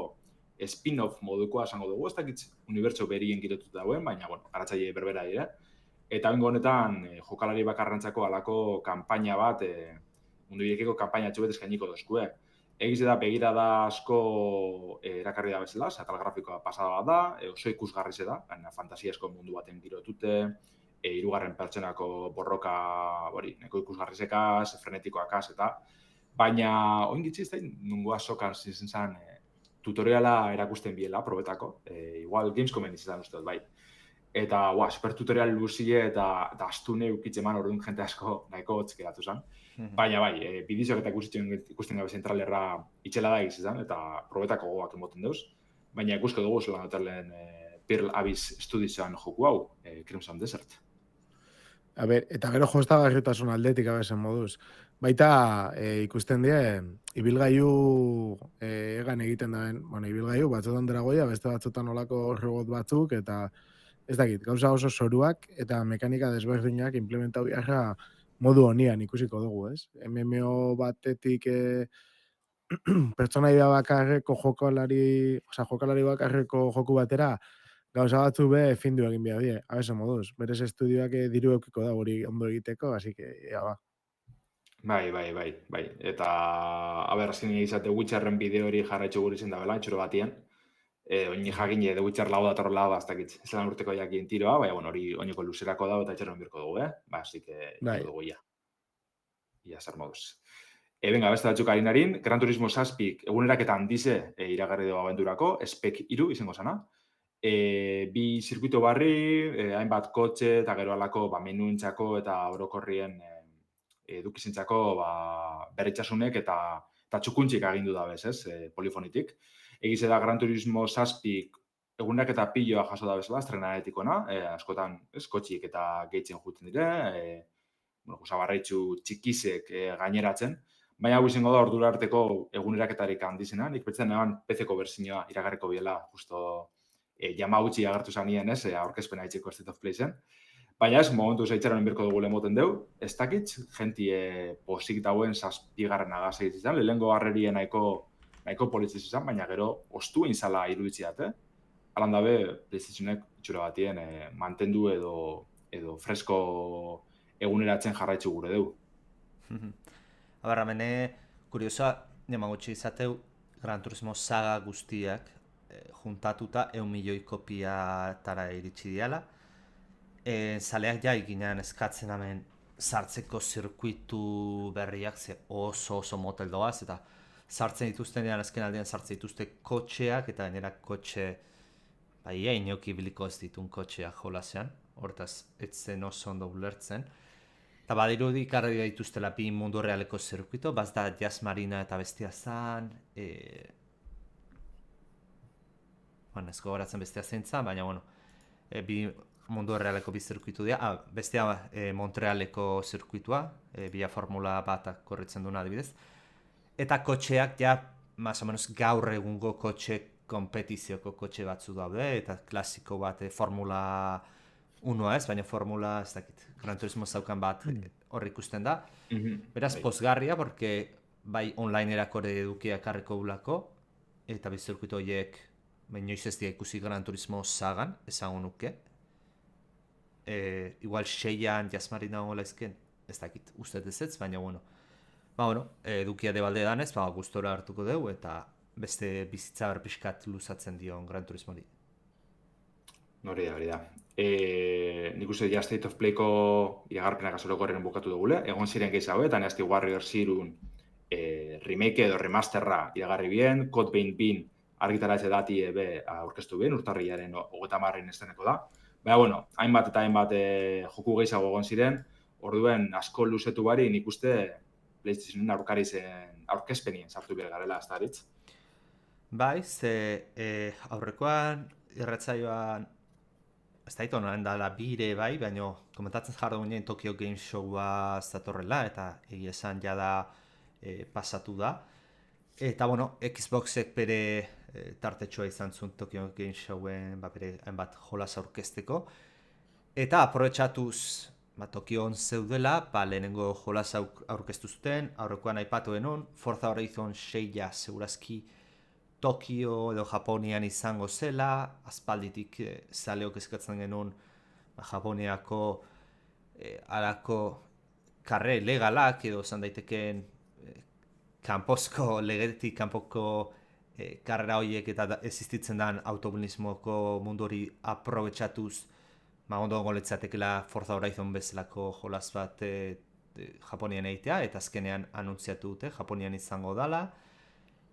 spin-off modukoa esango dugu, ez dakit unibertso berien girotuta dauen, baina, garatzaile berbera dira. Eta bengo honetan, jokalari bakarrantzako alako kanpaina bat, mundu irekeko kanpaina txubet eskainiko dozkue. Egiz da, begirada asko erakarri da bezala, atal grafikoa pasada bat da, oso ikusgarri da, fantasiasko mundu baten girotute, hirugarren pertsonako borroka, neko ikusgarrizekaz, frenetikoakaz, eta baina, oin gitzi ez da, nungoa sokan zintzen zen tutoriala erakusten biela, probetako, igual Gamescomen izan uste dut, bai. Eta, super tutorial luzie eta astune ukitzeman orduan jente asko nahiko hotz geratu zen. Baina, bai, bideoak eta ikusten gabe zentralerra itxela da izan, eta probetako gogoak emoten deuz. Baina ikusko dugu zelan dutelen Pearl Abyss Studiosan joku hau, Crimson Desert. Eta gero jostagarritasun aldetik abezen moduz. Baita ikusten die, ibilgailu egan egiten daben, ibilgailu batzutan dragoia, beste batzutan olako robot batzuk, eta ez dakit, gauza oso zoruak eta mekanika desberdinak implementau biarra modu honian ikusiko dugu, ez? MMO batetik pertsonaia bakarreko jokalari bakarreko joku batera, gauza batzu findu egin behar die, abezen moduz. Berez estudioak diru eukiko da hori ondo egiteko, así que, ba. Bai. Eta, azken izate Witcherren bideo hori jarraitxo guri zen da bela, itxuro batien. Oini jakin The Witcher lau datorrela da, ez dakit, ez lan urteko jakin tiroa, baina, hori oineko luzerako da, eta itxaron birko dugu, Así que, dugu ia. Ia zer moduz. Venga, beste batzuk harinarin, Gran Turismo 6 eguneraketan dize iragarri dugu abendurako, Spec 3 izango zana. Bi zirkuito barri, hainbat kotxe eta gero alako menuentzako eta orokorrien edukizentzako berritxasunek eta txukuntxik agindu da bez, polifonitik. Egize da Gran Turismo 6 egunak eta piloa jaso da bezala, estrenaretikona, askotan kotxiek eta gehitzen juten dire, zabarraitxu txikizek gaineratzen, baina hau izango da ordura arteko eguneraketarik handizena, nik betzen eban PC-ko berzinoa iragarriko biela, justo Yamauchi agertu zanien, aurkezpena itxeko State of Play zen. Baina ez, momentu zaitxaron birko dugu lemoten deu, ez dakit, jentie posik dauen 7. agazea izan, lehengo harrerien nahiko politziz izan, baina gero ostu inzala iruditziat, Alan dabe, PlayStationek itxura batien mantendu edo fresko eguneratzen jarraitzu gure deu. Abarra, mene, kuriosoa, Yamauchi izateu, Gran Turismo saga guztiak juntatuta 1 milioi kopiatara iritsi diala. Zaleak ja ikinean eskatzen hemen sartzeko zirkuitu berriak ze oso motel doaz, eta sartzen dituztenean azken aldean sartzen dituzte kotxeak, eta gainera kotxe inoki biliko ez ditun kotxeak jolasean, hortaz etzen oso ondo ulertzen. Eta badirudi ikarri dituztela bi mundu realeko zirkuito, bazda Jazz Marina eta bestia zan, ez gogoratzen bestia zentzan, baina, bi mundu realeko bi zirkuitu dira, bestia Montrealeko zirkuitua, Via Formula batak korritzen duna adibidez, eta kotxeak ja, más o menos gaur egungo kompetizioko kotxe batzu daude, eta klasiko bat Formula 1 ez, baina Formula, ez dakit, Gran Turismo zaukan bat hor ikusten da. Beraz, pozgarria, porque bai online erakore edukiak karreko bulako, eta bi zirkuitu horiek inoiz ez dira ikusi Gran Turismo sagan, esango nuke. Igual 6an Jazz Marina hongola izken, ez dakit, uste ez, baina edukia debalde danez, gustora hartuko dugu, eta beste bizitza berpiskat luzatzen dion Gran Turismo hori. Hori da. Nik uste ja State of Playko iragarpenak azorokorren bukatu dugule, egon ziren gehiago, eta Nasty Warriors zirun remake edo remasterra iragarri bien, Code Vein argitaratze dati aurkeztu bien, urtarriaren 30 estreneko da. Baina, hainbat eta hainbat joku gehiago egon ziren, Orduen asko luzetu bari nik uste PlayStationen aurkezpenien sartu behar garela, ez da aritz? Bai, ze aurrekoan irratsaioan ez da ito noren dala bire bai, baina komentatzen jardu ginen Tokyo Game Showa zatorrela, eta egia esan jada pasatu da. Eta, bueno, Xboxek bere tartetxoa izan zuen Tokyo Game Showen bere hainbat jolas aurkezteko. Eta aprobetxatuz Tokion zeudela, lehenengo jolas aurkeztu zuten, aurrekoan aipatu genuen, Forza Horizon 6 segurazki Tokio edo Japonian izango zela, aspalditik zaleok eskatzen genuen Japoniako alako karre legalak edo zan daitekeen legetik kanpoko karrera horiek eta existitzen den automobilismoko mundu hori aprobetxatuz ondo goletzatekela Forza Horizon bezalako jolas bat Japonian egitea, eta azkenean anuntziatu dute, Japonian izango dala.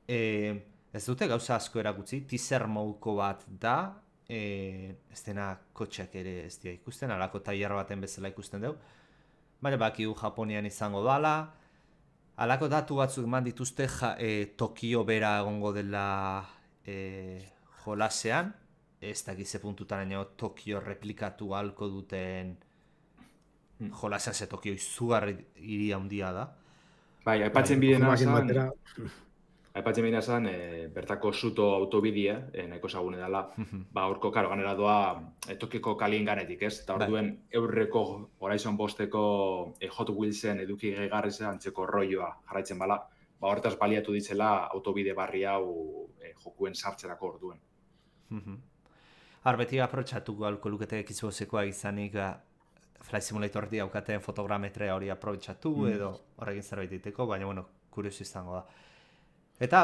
Ez dute gauza asko erakutsi, teaser moduko bat da, ez dena kotxeak ere ez dira ikusten, alako tailer baten bezala ikusten dugu. Baina bakigu Japonian izango dala, alako datu batzuk eman dituzte Tokio bera egongo dela jolasean, ez dakize puntutaraino Tokio replikatu ahalko duten jolasean, ze Tokio izugarri hiri handia da. Bai, aipatzen bidena zan, bertako Suto autobidea, nahiko zagune dela, horko, ganera doa Tokioko kalien ganetik, ez? Eta orduen eurreko Horizon 5-eko Hot Wheelsen eduki gehigarri antzeko rolloa jarraitzen bala, horretaz baliatu ditzela autobide barri hau jokuen sartzerako orduen. Beti aprobetxatuko alko lukete Xboxekoa izanik Flight Simulator daukaten fotogrametrea hori aprobetxatu edo horrekin zerbait diteko, baina, kurioso izango da. Eta,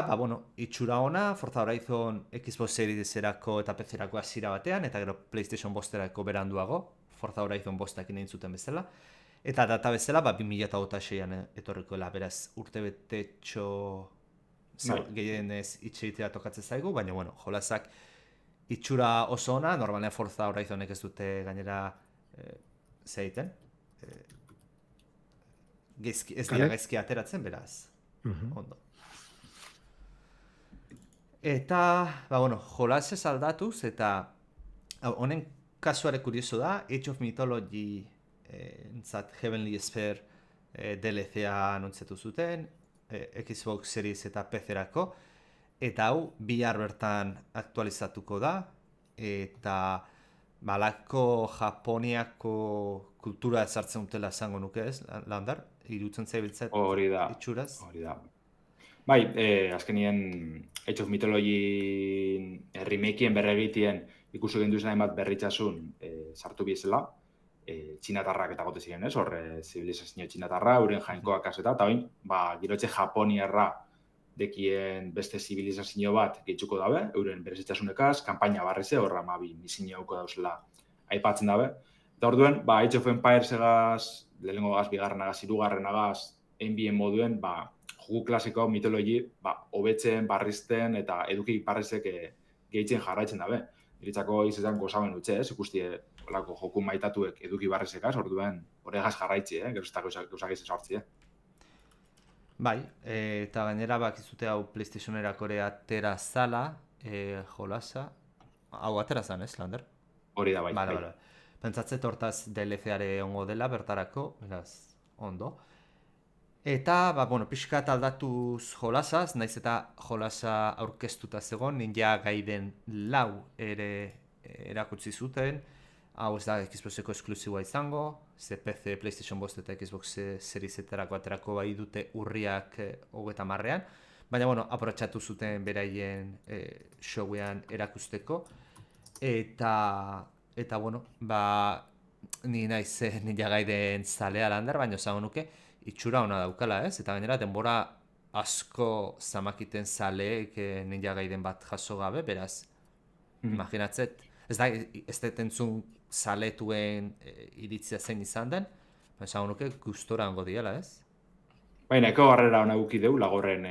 itxura ona, Forza Horizon Xbox Series-erako eta PC-erako hasiera batean, eta gero PlayStation 5-erako beranduago, Forza Horizon 5-ekin egin zuten bezala. Eta data bezala, 2026an etorrikoela, beraz, urtebetetxo gehienez itxeitea tokatzen zaigu, baina, jolasak itxura oso ona, normalean Forza Horizonek ez dute gainera zeiten. Ez dira gaizki ateratzen, beraz. Ondo. Eta, jolasez aldatuz, eta honen kasuare kurioso da, Age of Mythology Heavenly Sphere DLC-a anuntziatu zuten, Xbox Series eta PC-erako, eta hau bihar bertan aktualizatuko da, eta balako Japoniako kultura ezartzen dutela esango nuke ez, Lander? Irutzen zaibiltzat itxuraz? Hori da. Bai, azkenien Age of Mythology remakeen berregitien ikusi gendu zen bat berritxasun sartu bizela, txinatarrak eta gote ziren ez, zibilizazio txinatarra, euren jainkoak azeta, eta bain, girotxe Japoniarra dekien beste zibilizazio bat gehitzuko dabe, euren berezitasunekaz, kanpaina barrize, horra misinio hauko dauzela aipatzen dabe. Eta orduen, Age of Empires egaz, lehenengo gaz, bigarren agaz, hirugarren agaz, NBA moduen, joku klasiko mitologi, hobetzen, barrizten eta eduki barrizek gehitzen jarraitzen dabe. Iritzako izetan gozaben utxe, ikusti olako joku maitatuek eduki barrizekaz, orduen horregaz jarraitzi, gerozitako gauzak izan sortzi. Bai, eta gainera bakizute hau PlayStationerako ere atera zala, jolasa. Hau atera zan, ez, Lander? Hori da, bai. Bale. Pentsatzet hortaz DLC-are ongo dela bertarako, beraz, ondo. Eta, pixkat aldatuz jolasaz, naiz eta jolasa aurkeztuta zegoen, Ninja Gaiden 4 ere erakutsi zuten. Hau ez da Xboxeko esklusiboa izango, ze PC, PlayStation 5 eta Xbox Series-etarako aterako bai dute urriak 30-ean, baina, aprotxatu zuten beraien showean erakusteko. Eta, ni naiz Ninja Gaiden zalea Lander, baina esango nuke, itxura ona daukala, ez? Eta gainera, denbora asko zamakiten zaleek Ninja Gaiden bat jaso gabe, beraz, imaginatzet, ez da entzun zaletuen iritzia zein izan den, esango nuke gustora hango diela, ez? Baina, eko garrera hona guki deu, lagorren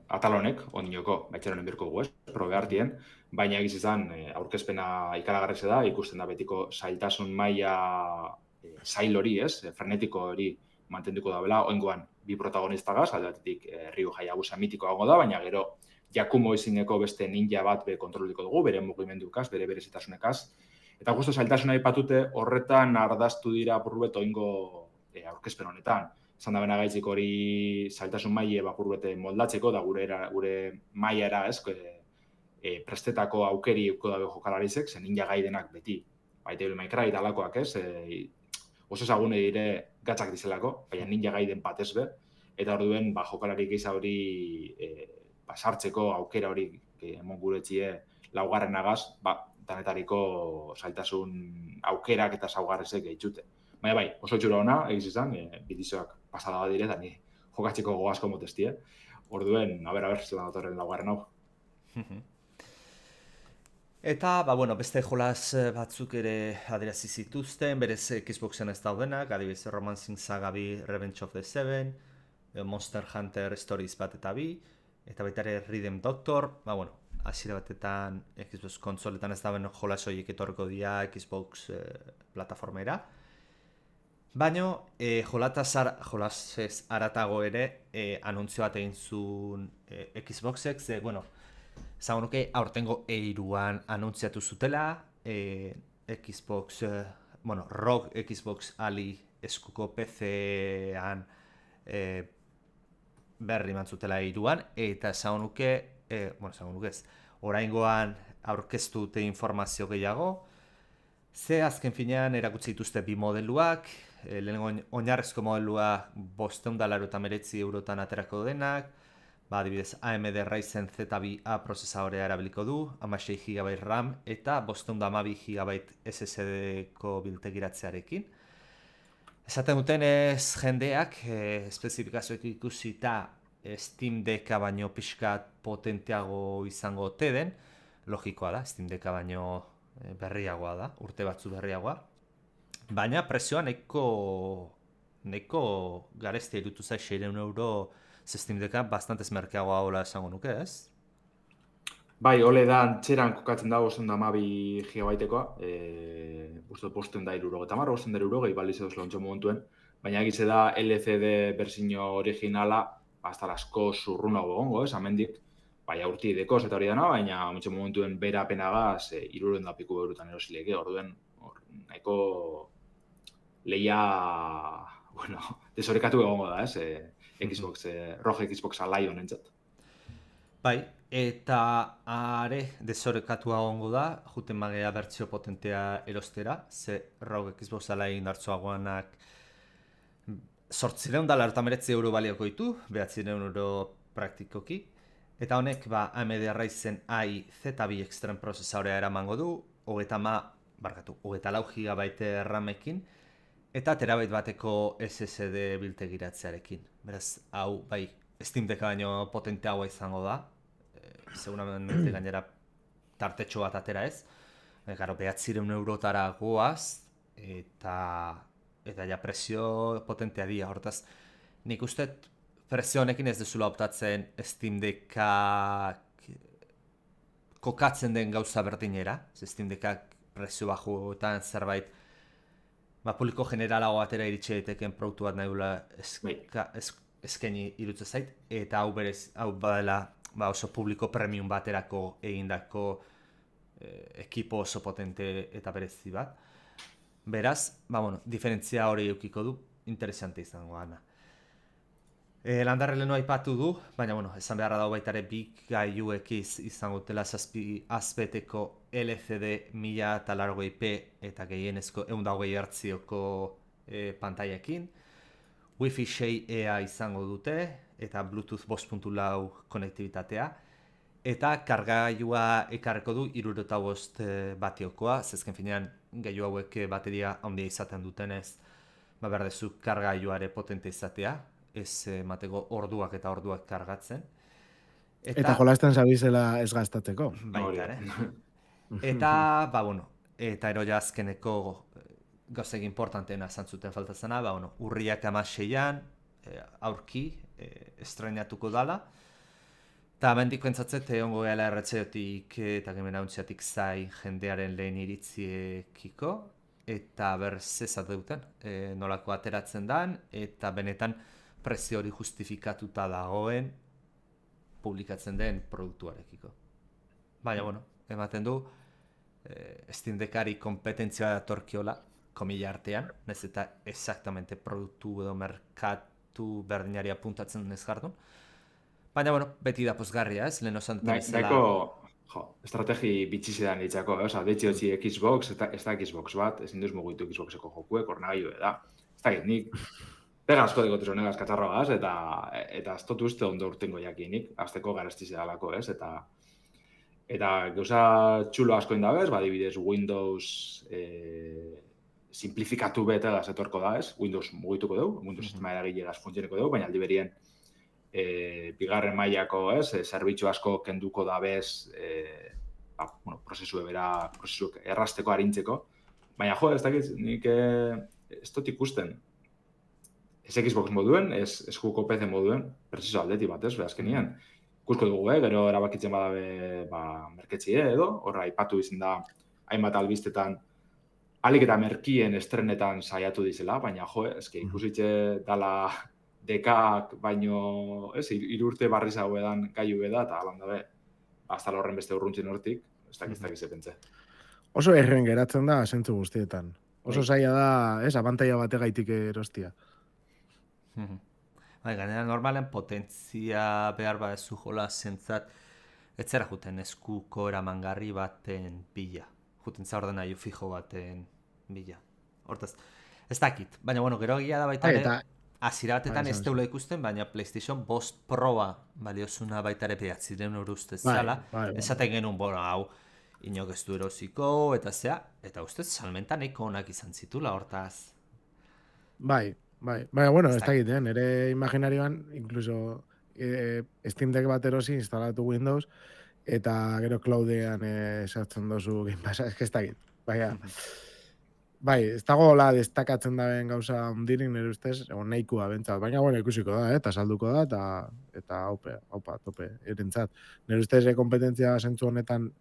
atalonek, ondinoko, baitxeronen birko gu, ez? Probe hartien, baina egiz izan aurkezpena ikaragarreze da, ikusten da betiko zailtasun maila zail hori, frenetiko hori mantenduko da bela, oingoan bi protagonistagaz, alde batetik Ryu Hayabusa mitikoa gongo da, baina gero Yakumo izineko beste ninja bat kontroliko dugu, bere mugimendukaz, bere berezitasunekaz. Eta justu zailtasuna aipatute horretan ardaztu dira apurbet oingo aurkezpen honetan. Zan da bena gaitzik hori zailtasun maile apurbete moldatzeko, da gure mailara, prestetako aukeri uko dabe jokalarizek, zen ninja gaidenak beti. Baita Devil May Cry eta alakoak, oso ezagune dire gatzak dizelako, baina ninja gaiden batez be, eta orduen jokalari gisa hori sartzeko aukera hori emon guretxie laugarrenagaz, danetariko zailtasun aukerak eta saugarrezek gehitxute. Baina bai, oso txura ona, egiz izan, bidizoak pasada bat dire, da ni jokatzeko goazko motestie. Orduen, a ber, zelan datorren laugarren hau. Eta, beste jolas batzuk ere adierazi zituzten, berez Xboxen ez daudenak, adibidez Romancing Saga 2, Revenge of the Seven, Monster Hunter Stories bat eta 2, eta baita ere Rhythm Doctor, hasiera batetan Xbox konsoletan ez daben jolas horiek etorriko dira Xbox plataformera. Baina, jolasez aratago ere, anuntzio bat egin zuen Xboxek, esango nuke aurtengo E3an anuntziatu zutela, Xbox, ROG Xbox Ali eskuko PC-an berri mantzutela E3an, eta esango nuke ez, oraingoan aurkeztu dute informazio gehiago, ze azken finean erakutsi dituzte bi modeluak, lehenengo oinarrezko modelua €599 aterako denak, adibidez AMD Ryzen Z2A prozesadorea erabiliko du, 16 GB RAM eta 512 GB SSD-ko biltegiratzearekin. Esaten dutenez jendeak, espezifikazioek ikusita Steam Decka baino pixkat potenteago izango ote den, logikoa da, Steam Decka baino berriagoa da, urte batzu berriagoa, baina prezioa nahiko garestia irutu zai €600 Steam Decka bastantez merkeagoa hola esango nuke, ez? Bai, ole da antxeran kokatzen da 512 GB-tekoa, uste €530, €530 baliz edo lontxo momentuen, baina egitze da LCD berzino originala, hasta asko zurrunago gongo, amendik, bai aurti dekoz eta hori dana, baina momentuen bera penagaz, 300 piku eurotan erosileke, orduen, nahiko lehia, desorekatu egongo da, Xbox, ROG Xbox Lion entzat. Bai, eta are desorekatua egongo da, juten magea bertzio potentea erostera, ze ROG Xbox Lion hartzuagoanak €899 balioko ditu, €900 praktikoki, eta honek AMD Ryzen AI Z2 Extreme prozesadorea eramango du, 34 GB RAM-ekin, eta terabait bateko SSD biltegiratzearekin. Beraz, hau, bai, Steam Decka baino potenteagoa izango da, seguramente gainera tartetxo bat atera ez, gero €900 goaz, eta ja prezio potentea dira, hortaz, nik uste prezio honekin ez dezula optatzen Steam Decka kokatzen den gauza berdinera, Steam Decka prezio bajuetan zerbait publiko generalago batera iritsi daiteken produktu bat nahi dula eskaini irutzen zait, eta hau badela oso publiko premium baterako egindako ekipo oso potente eta berezi bat. Beraz, diferentzia hori eukiko du, interesante izango gana. Landarre lehenu aipatu du, baina, esan beharra dago baita ere bi gailuek izango dutela 7 azpeteko LCD 1080p eta gehienezko 120 Hz-ko pantailekin. Wi-Fi 6E izango dute eta Bluetooth 5.4 konektibitatea. Eta kargailua ekarreko du 65 batiokoa, zezken finean gailu hauek bateria handia izaten dutenez, berdezu kargailuare potente izatea, ez mateko orduak eta orduak kargatzen. Eta jolasten zabizela ez gastatzeko. Baita, Eta, eta eroia azkeneko gauzek importanteena zantzuten faltazena, urriak 16an aurki estrenatuko dala. Eta mendik pentsatzet, ongo gala erretzeotik eta gemen hauntziatik zai jendearen lehen iritziekiko. eta berzezat duten, nolako ateratzen dan, eta benetan prezio hori justifikatuta dagoen publikatzen den produktuarekiko. Baina, bueno, ematen du, Steam Deckari kompetentzia datorkiola, komila artean, nez eta exactamente produktu edo merkatu berdinari apuntatzen ez jardun. Baina, bueno, beti da pozgarria, ez? Lehen osan estrategi bitxizetan ditzako, oza, deitzi Xbox, ez da Xbox bat, ezin duz mugitu Xboxeko jokuek, ornagailu da. Ez da, nik pega asko dikotu zonegaz katzarroagaz, eta ez dut uste ondo urtengo jakinik, azteko garestize dalako, ez? Eta gauza txulo asko indabez, badibidez Windows simplifikatu bete da etorko da, ez? Windows mugituko dugu, Windows sistema eragilegaz funtzioneko dugu, baina aldi berien bigarren mailako, ez? Zerbitzu asko kenduko da bez, prozesu errasteko arintzeko. Baina jo, ez dakit, nik ez dut ikusten. Ez Xbox moduen, ez eskuko PC moduen, preciso aldeti bat, ez? Azkenian. Ikusko dugu, gero erabakitzen badabe merketxie edo, horra aipatu izan da hainbat albistetan alik eta merkien estrenetan saiatu dizela, baina jo, eske ikusitxe dala dekak baino, ez, 3 urte barriz hau edan gaiu beda, eta alan dabe, hasta horren beste urruntzen hortik, ez dakiz pentsa. Oso erren geratzen da zentzu guztietan. Oso zaila da, ez, abantaila bategaitik erostia. Gainera normalen potentzia behar ba ez jola zentzat ez zera juten eskuko eramangarri baten bila. Juten za ordenailu fijo baten bila. Hortaz, ez dakit. Baina, bueno, gero egia da baita ere, hasiera batetan ez teula ikusten, baina PlayStation 5 Proa baliozuna baita ere 900 ustez zala. Esaten genuen, hau, inok ez du erosiko, eta zea, eta ustez salmenta nahiko onak izan zitula, hortaz. Baina, bueno, ez dakit, nire imaginarioan, incluso Steam Deck bat erosi instalatu Windows, eta gero cloudean sartzen dozu Game Passa, ez dakit. Bai, ez dago hola destakatzen daben gauza ondirik nire ustez, nahikoa bentsat. Baina, bueno, ikusiko da, eta salduko da, eta haupa, tope, erentzat. Nire ustez kompetentzia zentzu honetan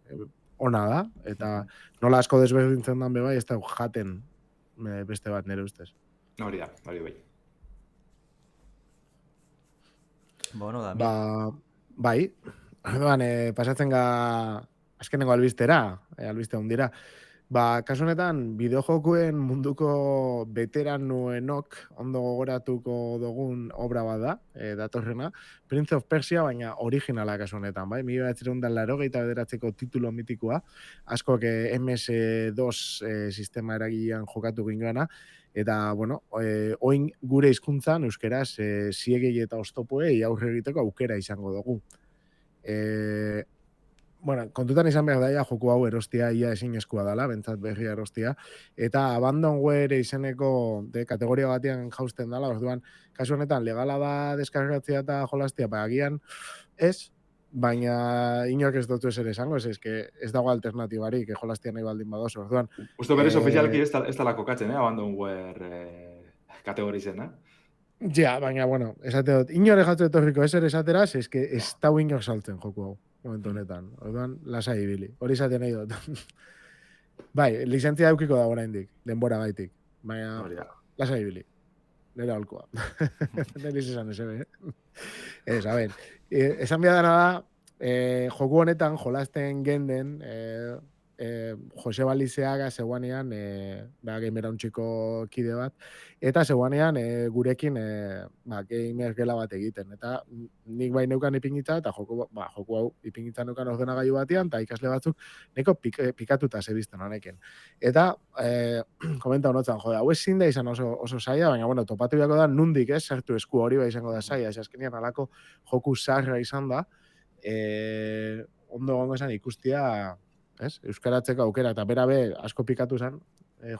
ona da, eta nola asko desberdintzen dan bebai, ez da jaten beste bat nire ustez. Hori da, bai. Bueno, da. Bai, pasatzen ga azkenengo albistera, albiste hondira. Kasu honetan, bideojokuen munduko veteranoenok ondo gogoratuko dugun obra bat da, datorrena, Prince of Persia, baina originala kasu honetan, bai? 1989ko titulo mitikoa, askok MS2 sistema eragilean jokatu gingoana, eta, bueno, oin gure hizkuntzan euskeraz ziegei eta oztopoei aurre egiteko aukera izango dugu. Bueno, kontutan izan behar daia joku hau erostia ia ezinezkoa dela, bentsat berria erostia, eta Abandonware izeneko kategoria batean jausten dela, orduan, kasu honetan legala da deskargatzea eta jolastia, agian ez, baina inork ez dutu eser esango, ez dago alternatibarik, jolastia nahi baldin badoz, orduan. Usto berez ofizialki ez dela kokatzen, Abandonware kategorizen, Ja, baina, bueno, esate dut, inore jatzu etorriko eser esateraz, ez da inor saltzen joku hau, momentu honetan. Orduan, lasai ibili. Hori esaten nahi dut. Bai, lizentzia eukiko da oraindik, denbora gaitik. Baina, lasai ibili. Nera holkoa. Neliz esan esebe, Ez, a ver, esan bihadana da, joku honetan jolasten genden, Joseba Lizeaga zeguanean, gamerauntxiko kide bat, eta zeguanean gurekin gamer gela bat egiten. Eta nik bai neukan ipingitza, eta joku hau ipingitza neukan ordenagailu batean, eta ikasle batzuk neko pikatuta zebizten honekin. Eta, komenta honotzen, hau ezin da izan oso zaila, baina, bueno, topatu biako da, nundik sartu esku hori bai izango da zaila, azkenean alako joku zarra izan da, ondo gongo esan ikustia, euskaratzeko aukera, eta bera asko pikatu zen,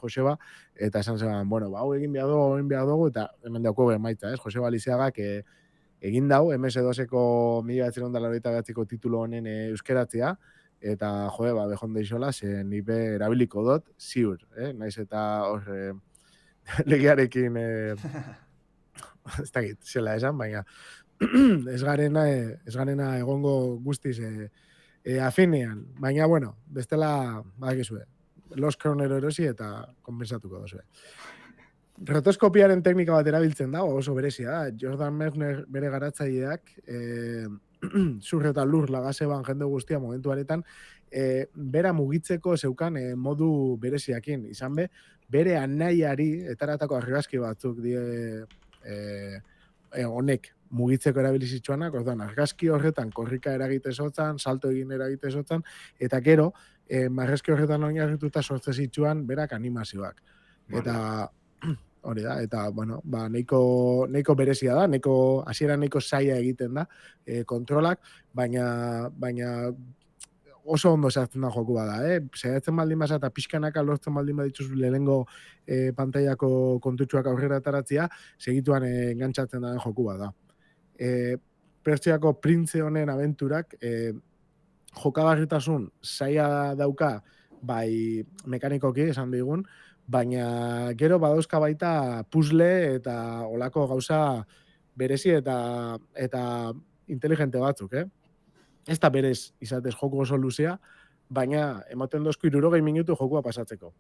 Joseba, eta esan zen, bueno, hau egin behar dugu, eta hemen dauko emaitza, Joseba Lizeagak egin dau, MS2eko 1989ko titulo honen euskaratzea, eta jo, behon deixola, nik erabiliko dut, ziur, naiz eta hor legiarekin, ez dakit, zela esan, baina ez garena egongo guztiz afinean, baina, bueno, bestela, badakizue, Los Kronero erosi eta konbensatuko duzu. Rotoskopiaren teknika bat erabiltzen da, oso berezia da. Jordan Mechner bere garatzaileak, zur eta lur lagaseban jende guztia momentu aretan, bera mugitzeko zeukan modu bereziakin. Izan bere anaiari, etaratako argazki batzuk die honek mugitzeko erabilizitzuanak, orduan, argazki horretan korrika eragite zotzan, salto egin eragite zotzan, eta gero, argazki horretan oinarrituta sortze zitzuan berak animazioak. Eta hori da, eta, bueno, neiko berezia da, hasiera neiko zaila egiten da, kontrolak, baina oso ondo sartzen da joku bada, Saiatzen baldin baza eta pixkanaka lortzen baldin baditzuzu lehenengo pantailako kontutxuak aurrera ataratzea, segituan engantzatzen da joku bada. Pertsiako printze honen abenturak jokagarritasun zaila dauka, bai mekanikoki esan digun, baina gero badauzka baita puzzle eta olako gauza berezi eta inteligente batzuk, Ez da berez izatez joku oso luzea, baina ematen dozku 60 minutu jokua pasatzeko.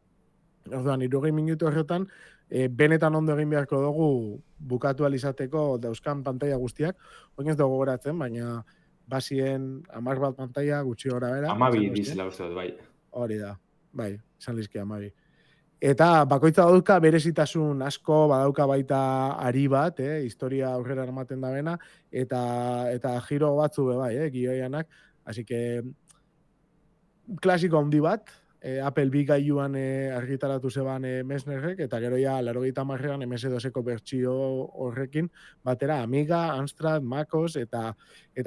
Orduan, 60 minutu horretan, benetan ondo egin beharko dugu bukatu alizateko dauzkan pantaila guztiak, oin ez dugu goratzen, baina bazien 10 bat pantaila gutxi gora bera. 12 dizela uste dut, bai. Hori da, bai, izan lizki 12. Eta bakoitza dauka berezitasun asko, badauka baita ari bat, historia aurrera ematen da bena, eta giro batzu bai, gioianak, así que klasiko handi bat, Apple B gailuan argitaratu zeban Messnerrek, eta gero ja 80ean MS2eko bertsio horrekin, batera Amiga, Amstrad, MacOS eta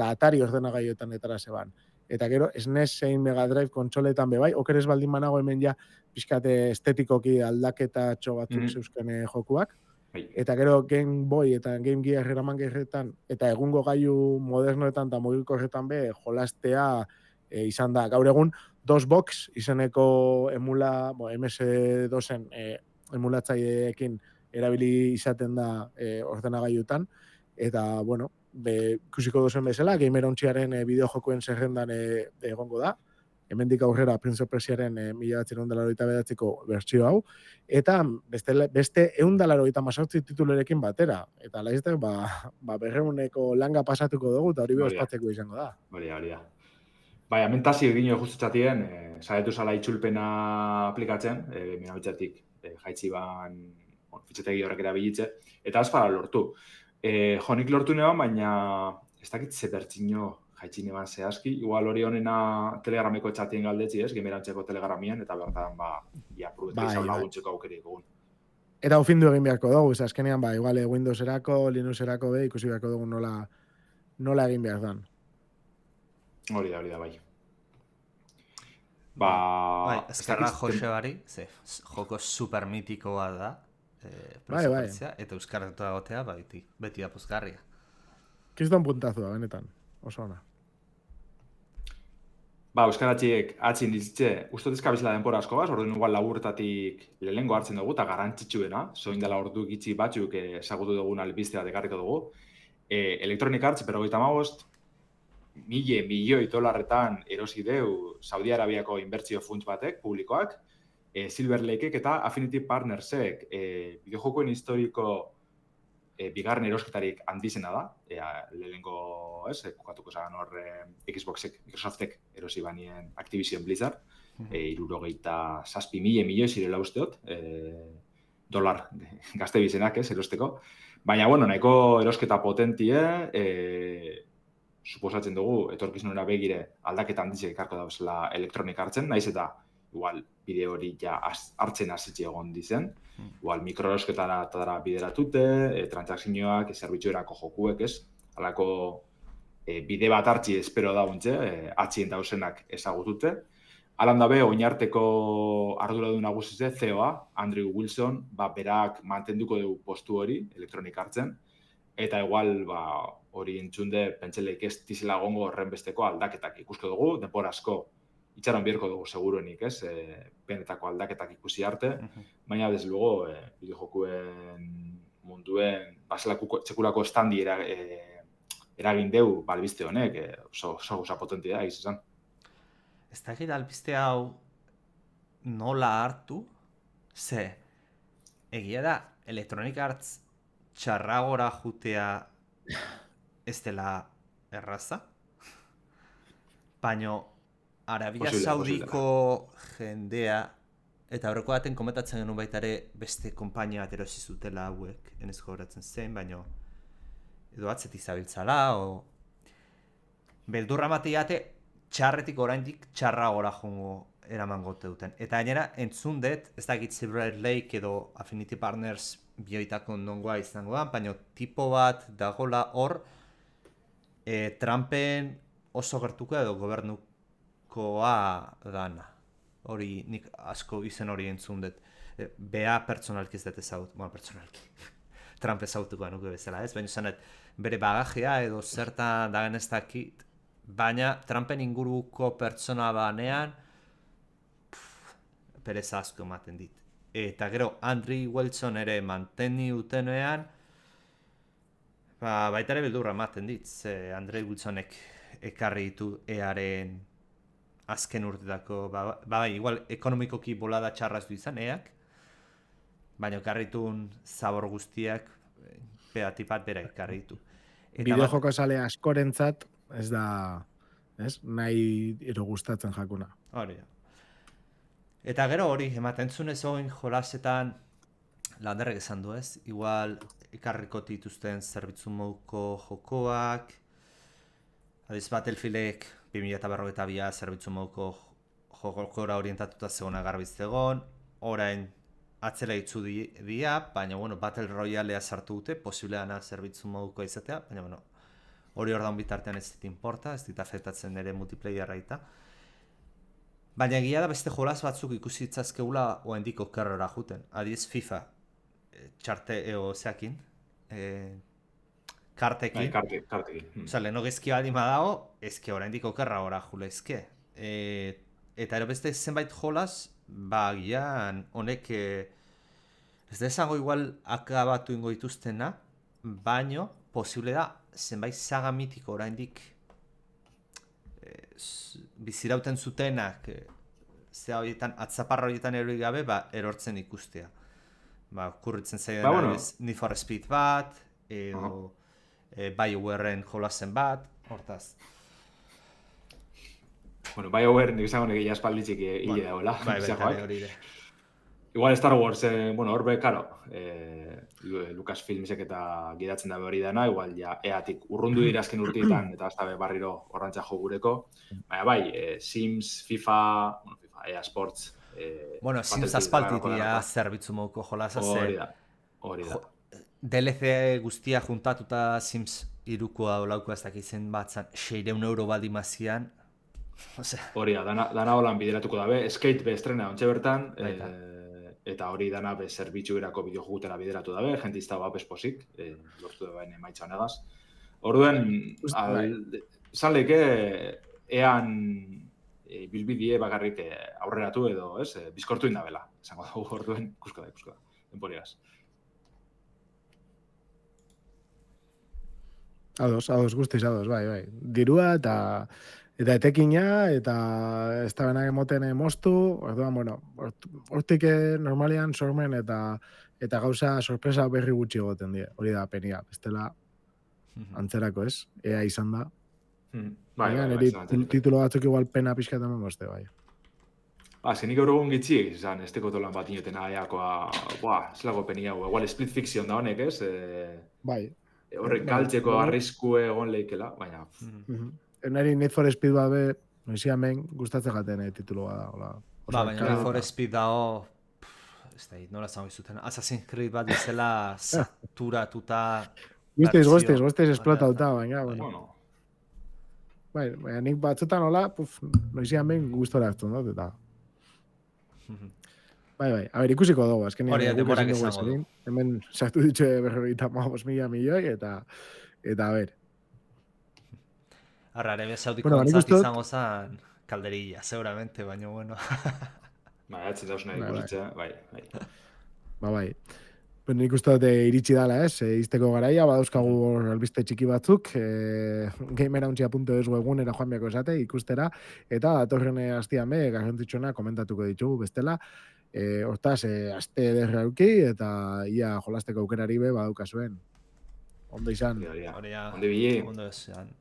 Atari ordenagailuetan etara zeban. Eta gero SNES zein Mega Drive kontsoletan bai, okeres baldin banago hemen ja pixkate estetikoki aldaketatxo batzuk zeuzken jokuak. Eta gero Game Boy eta Game Gear eraman gerretan, eta egungo gailu modernoetan eta mugikorretan jolastea izan da. Gaur egun, DOSBox izeneko MS2-en emulatzaileekin erabili izaten da ordenagailutan, eta, bueno, ikusiko dozen bezala, Gamerontziaren bideojokuen zerrendan egongo da, hemendik aurrera Prince of Persiaren 1989ko bertsio hau, eta beste 188 titulerekin batera, eta laizte, berreuneko langa pasatuko dugu, eta hori ospatzeko izango da. Hori da. Bai, amentazio egin justutxatien, saietu zala itxulpena aplikatzen, minabitzatik jaitzi ban fitxetegi horrek erabilitze, eta azpara lortu. Jonik lortu neban, baina ez dakit ze bertxino jaitsi neban zehazki, igual hori honena telegrameko txatien galdetzi, Gamerantzeko telegramian, eta bertan, prubetik izan laguntzeko aukerik egun. Eta ufindu egin beharko dugu, azkenean, igual Windowserako, Linuxerako ikusi beharko dugu nola egin behar dan. Hori da, bai. Ezkerra Jose bari, joko supermitikoa da, bai. Eta euskarretu agotea, beti da pozgarria. Kriston puntazua, benetan, oso ona. Euskaratxiek atzin dizitze, ustotezka bizela denpora asko baz, orduan igual laburtatik lehengo hartzen dugu, eta garantzitsuena, zoin dela ordu gitxi batzuk ezagutu dugun albiztea dekarriko dugu. Electronic Arts, pero 55, milioi dolarretan erosi deu Saudi Arabiako inbertsio funts batek, publikoak, Silver Lakeek eta Affinity Partnersek bideojokoen historiko bigarren erosketarik handizena da, lehenengo, kokatuko zagan hor Xboxek, Microsoftek erosi banien Activision Blizzard, 67 milioi zirela usteot, dolar gazte bizenak erosteko. Baina, nahiko erosketa potentie, suposatzen dugu, etorkizunera begire aldaketa handizek ekarko dauzela Electronic Artsen, naiz eta igual bide hori ja hartzen hasitxe egon dizen, igual mikroerosketara bideratute, transakzioak, zerbitzuerako jokuek, halako bide bat hartzi espero dauntze, atzien dauzenak ezagutute. Alan dabe, oinarteko arduradun nagusize, CEO-a, Andrew Wilson, berak mantenduko dugu postu hori, Electronic Artsen, eta igual, hori entzunde, pentseleik ez dizela gongo horren besteko aldaketak ikusko dugu, denbora asko itxaron bierko dugu seguruenik, benetako aldaketak ikusi arte, baina desde luego, bideojokuen munduen, txekulako estandi eragin deu, albiste honek, oso potente da, izan. Ez da gira albiste hau nola hartu, ze, egia da, Electronic Arts txarragora jutea ez dela erraza, baino Arabia Posible, Saudiko jendea, eta horreko baten komentatzen genuen baita ere beste konpainia bat erosi zutela hauek, enez gogoratzen zen, baino edo atzetik zabiltzala, o beldurra mateiate txarretik oraindik txarragora jongo eraman gote duten. Eta gainera entzun dut, ez dakit Silver Lake edo Affinity Partners bioitako nongoa izango da, baina tipo bat dagola hor Trumpen oso gertuko edo gobernukoa dana. Hori nik asko izen hori entzun dut. Bea pertsonalki ez dut ezagut, bueno, pertsonalki. Trump ezagutuko nuke bezala, ez? Baina zanet, bere bagajea edo zertan dagen ez dakit, baina Trumpen inguruko pertsona banean pereza asko ematen dit. Eta gero, Andrew Wilson ere manteni utenean, baita ere beldurra ematen dit, ze Andrew Wilsonek ekarri ditu EAren azken urtetako, igual ekonomikoki bolada txarraz du izan eak, baina ekarritun zabor guztiak peatipat bera ekarri ditu. Bideojoko sale askorentzat ez da, ez? Nahi ero gustatzen jakuna. Hori da. Eta gero hori, ematen zunez oin jolasetan landerrek esan du ez, igual ekarriko dituzten zerbitzu moduko jokoak, adiz Battlefieldek 2042 zerbitzu moduko jokora orientatuta zegona garbiz egon, orain atzela itzu dia, baina bueno, Battle Royalea sartu dute, posiblea zerbitzu moduko izatea, baina bueno, hori ordan bitartean ez dit importa, ez dit afektatzen ere multiplayerra eta. Baina egia da beste jolas batzuk ikusi itzazkeula oraindik okerrera juten. Adiez FIFA, txarte zeakin, kartekin. Kartekin. Osa, leheno gezki baldin badago, ezke oraindik okerra ora jule ezke. Eta ero beste zenbait jolas, gian honek ez da esango igual akabatu ingo dituztena, baino posible da zenbait saga mitiko oraindik bizirauten zutenak zea horietan, atzaparra horietan erori gabe, erortzen ikustea. Kurritzen zaidan Need for Speed bat, edo BioWaren jolasen bat, hortaz. Bueno, BioWare nik izango negia espalditzik hile dagoela. Hori ere. Igual Star Wars, horbe, karo, Lucasfilmsek eta gidatzen dabe hori dana, igual ja eatik urrundu dira azken urteetan, eta hasta barriro horrantza jo gureko. Baina bai, Sims, FIFA, EA Sports... Bueno, Sims aspaltitia zerbitzu moduko jolasa ze... Hori da. DLC guztia juntatuta Sims irukoa dolauko ez dakitzen batzan 600 euro baldimazian. Hori da, dana holan bideratuko dabe, Skate be estrena ontxe bertan, eta hori dana be zerbitzu erako bideojugutera bideratu dabe, jentizta esposik, lortu da baina emaitza negaz. Orduen, zan leke, ean bilbidie bakarrik aurreratu edo, ez, bizkortu indabela, esango dugu orduen, ikusko da, denporiaz. Ados, guztiz ados, bai. Dirua eta etekina, eta ez da benak emoten moztu, orduan, bueno, hortik normalian sormen eta gauza sorpresa berri gutxi egoten die, hori da penia, bestela antzerako ez, ea izan da. Bai, titulo batzuk igual pena pixka tamen bozte, bai. Zenik eurogun gitzi, izan, ez teko tolan bat inotena aiakoa, zelago penia, igual split fiction da honek, ez? Bai. Horrek galtzeko arrisku egon leikela, baina... Neri Need for Speed bat be, noizi hemen gustatzen jaten tituloa da. Baina Need for Speed dago, ez da, nola zango izuten, Assassin's Creed bat dizela saturatuta... Guztiz esplotauta, baina, bueno. Baina nik batzutan hola, noizi hemen gustora hartzen dut, eta... Bai, a ber, ikusiko dugu, azken hori demorak izango du. Hemen sartu ditxe 45.000 milioi, eta a ber. Arabia Saudiko entzat izango zan kalderilla, seguramente, baina bueno. Atzen dauz nahi ikusitzea, bai. Bai. Ben, nik uste dute iritsi dala, izteko garaia, badauzkagu albiste txiki batzuk, gamerauntxia.es webgunera joan biako esate, ikustera, eta datorren astian be, garrantzitsuena komentatuko ditugu bestela, hortaz, aste ederra auki, eta ia jolasteko aukerari be, badukazuen. Ondo izan. Hori da. Hori ja, Ondo ibili. ondo esan.